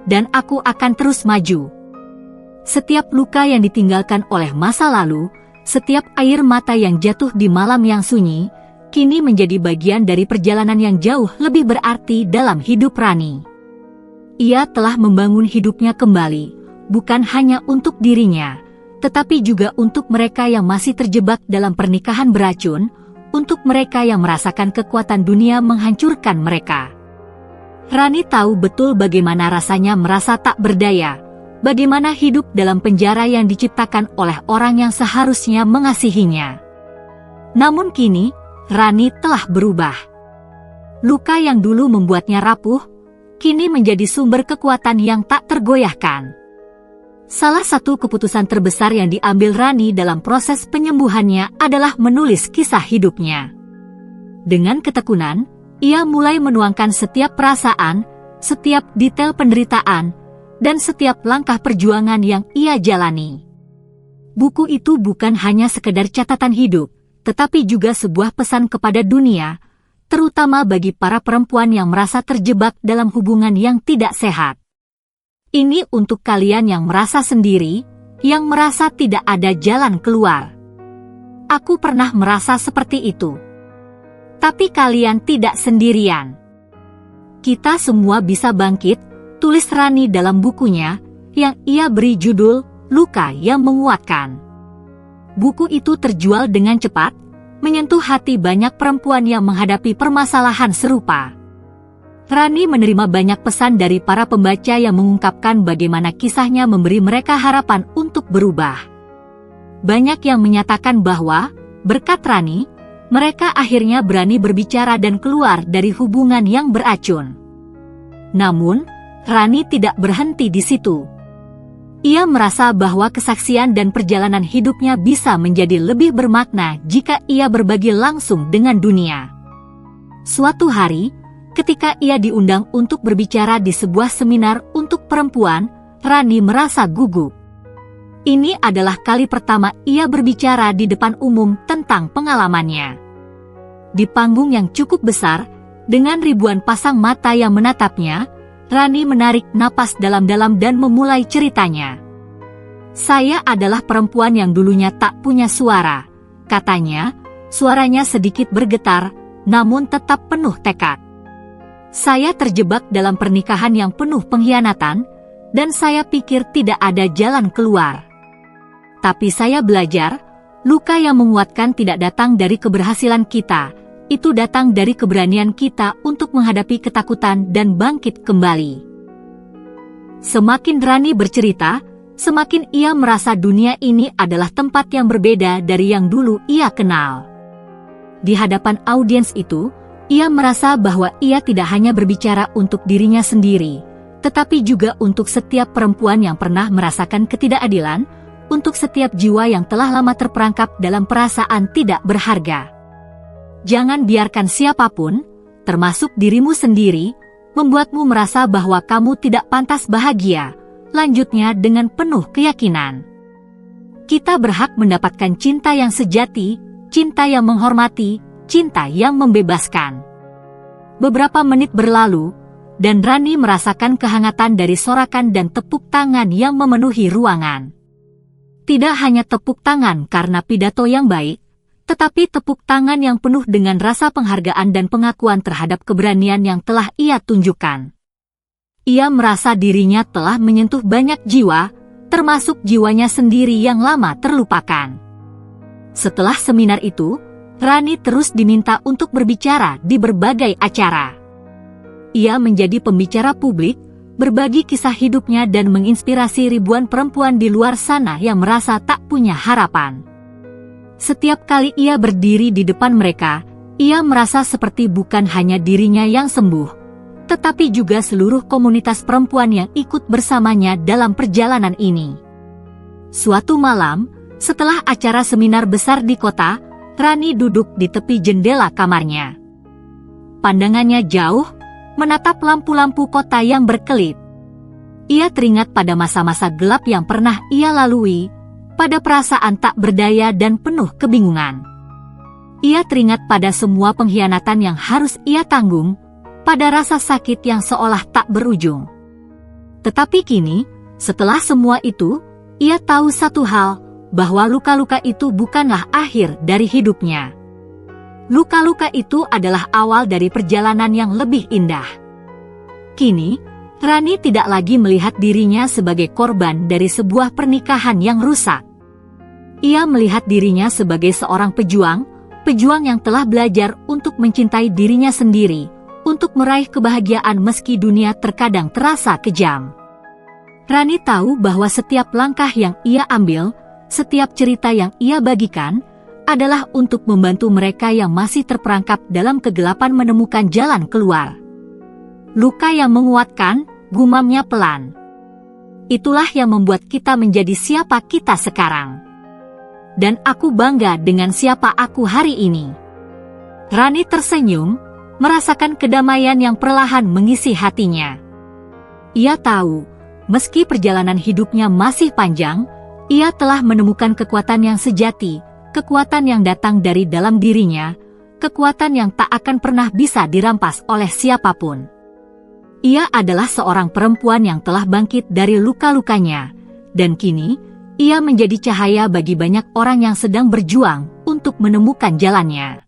"Dan aku akan terus maju." Setiap luka yang ditinggalkan oleh masa lalu, setiap air mata yang jatuh di malam yang sunyi, kini menjadi bagian dari perjalanan yang jauh lebih berarti dalam hidup Rani. Ia telah membangun hidupnya kembali, bukan hanya untuk dirinya, tetapi juga untuk mereka yang masih terjebak dalam pernikahan beracun, untuk mereka yang merasakan kekuatan dunia menghancurkan mereka. Rani tahu betul bagaimana rasanya merasa tak berdaya, bagaimana hidup dalam penjara yang diciptakan oleh orang yang seharusnya mengasihinya. Namun kini, Rani telah berubah. Luka yang dulu membuatnya rapuh, kini menjadi sumber kekuatan yang tak tergoyahkan. Salah satu keputusan terbesar yang diambil Rani dalam proses penyembuhannya adalah menulis kisah hidupnya. Dengan ketekunan, ia mulai menuangkan setiap perasaan, setiap detail penderitaan, dan setiap langkah perjuangan yang ia jalani. Buku itu bukan hanya sekedar catatan hidup, tetapi juga sebuah pesan kepada dunia, terutama bagi para perempuan yang merasa terjebak dalam hubungan yang tidak sehat. Ini untuk kalian yang merasa sendiri, yang merasa tidak ada jalan keluar. Aku pernah merasa seperti itu. Tapi kalian tidak sendirian. Kita semua bisa bangkit, tulis Rani dalam bukunya, yang ia beri judul Luka yang Menguatkan. Buku itu terjual dengan cepat, menyentuh hati banyak perempuan yang menghadapi permasalahan serupa. Rani menerima banyak pesan dari para pembaca yang mengungkapkan bagaimana kisahnya memberi mereka harapan untuk berubah. Banyak yang menyatakan bahwa, berkat Rani, mereka akhirnya berani berbicara dan keluar dari hubungan yang beracun. Namun, Rani tidak berhenti di situ. Ia merasa bahwa kesaksian dan perjalanan hidupnya bisa menjadi lebih bermakna jika ia berbagi langsung dengan dunia. Suatu hari, ketika ia diundang untuk berbicara di sebuah seminar untuk perempuan, Rani merasa gugup. Ini adalah kali pertama ia berbicara di depan umum tentang pengalamannya. Di panggung yang cukup besar, dengan ribuan pasang mata yang menatapnya, Rani menarik napas dalam-dalam dan memulai ceritanya. "Saya adalah perempuan yang dulunya tak punya suara," katanya, suaranya sedikit bergetar, namun tetap penuh tekad. "Saya terjebak dalam pernikahan yang penuh pengkhianatan, dan saya pikir tidak ada jalan keluar. Tapi saya belajar, luka yang menguatkan tidak datang dari keberhasilan kita, itu datang dari keberanian kita untuk menghadapi ketakutan dan bangkit kembali." Semakin Rani bercerita, semakin ia merasa dunia ini adalah tempat yang berbeda dari yang dulu ia kenal. Di hadapan audiens itu, ia merasa bahwa ia tidak hanya berbicara untuk dirinya sendiri, tetapi juga untuk setiap perempuan yang pernah merasakan ketidakadilan, untuk setiap jiwa yang telah lama terperangkap dalam perasaan tidak berharga. Jangan biarkan siapapun, termasuk dirimu sendiri, membuatmu merasa bahwa kamu tidak pantas bahagia, lanjutnya dengan penuh keyakinan. Kita berhak mendapatkan cinta yang sejati, cinta yang menghormati, cinta yang membebaskan. Beberapa menit berlalu, dan Rani merasakan kehangatan dari sorakan dan tepuk tangan yang memenuhi ruangan. Tidak hanya tepuk tangan karena pidato yang baik, tetapi tepuk tangan yang penuh dengan rasa penghargaan dan pengakuan terhadap keberanian yang telah ia tunjukkan. Ia merasa dirinya telah menyentuh banyak jiwa, termasuk jiwanya sendiri yang lama terlupakan. Setelah seminar itu, Rani terus diminta untuk berbicara di berbagai acara. Ia menjadi pembicara publik, berbagi kisah hidupnya dan menginspirasi ribuan perempuan di luar sana yang merasa tak punya harapan. Setiap kali ia berdiri di depan mereka, ia merasa seperti bukan hanya dirinya yang sembuh, tetapi juga seluruh komunitas perempuan yang ikut bersamanya dalam perjalanan ini. Suatu malam, setelah acara seminar besar di kota, Rani duduk di tepi jendela kamarnya. Pandangannya jauh, menatap lampu-lampu kota yang berkelip. Ia teringat pada masa-masa gelap yang pernah ia lalui, pada perasaan tak berdaya dan penuh kebingungan. Ia teringat pada semua pengkhianatan yang harus ia tanggung, pada rasa sakit yang seolah tak berujung. Tetapi kini, setelah semua itu, ia tahu satu hal, bahwa luka-luka itu bukanlah akhir dari hidupnya. Luka-luka itu adalah awal dari perjalanan yang lebih indah. Kini, Rani tidak lagi melihat dirinya sebagai korban dari sebuah pernikahan yang rusak. Ia melihat dirinya sebagai seorang pejuang yang telah belajar untuk mencintai dirinya sendiri, untuk meraih kebahagiaan meski dunia terkadang terasa kejam. Rani tahu bahwa setiap langkah yang ia ambil, setiap cerita yang ia bagikan, adalah untuk membantu mereka yang masih terperangkap dalam kegelapan menemukan jalan keluar. Luka yang menguatkan, gumamnya pelan. Itulah yang membuat kita menjadi siapa kita sekarang. Dan aku bangga dengan siapa aku hari ini. Rani tersenyum, merasakan kedamaian yang perlahan mengisi hatinya. Ia tahu, meski perjalanan hidupnya masih panjang, ia telah menemukan kekuatan yang sejati, kekuatan yang datang dari dalam dirinya, kekuatan yang tak akan pernah bisa dirampas oleh siapapun. Ia adalah seorang perempuan yang telah bangkit dari luka-lukanya, dan kini, ia menjadi cahaya bagi banyak orang yang sedang berjuang untuk menemukan jalannya.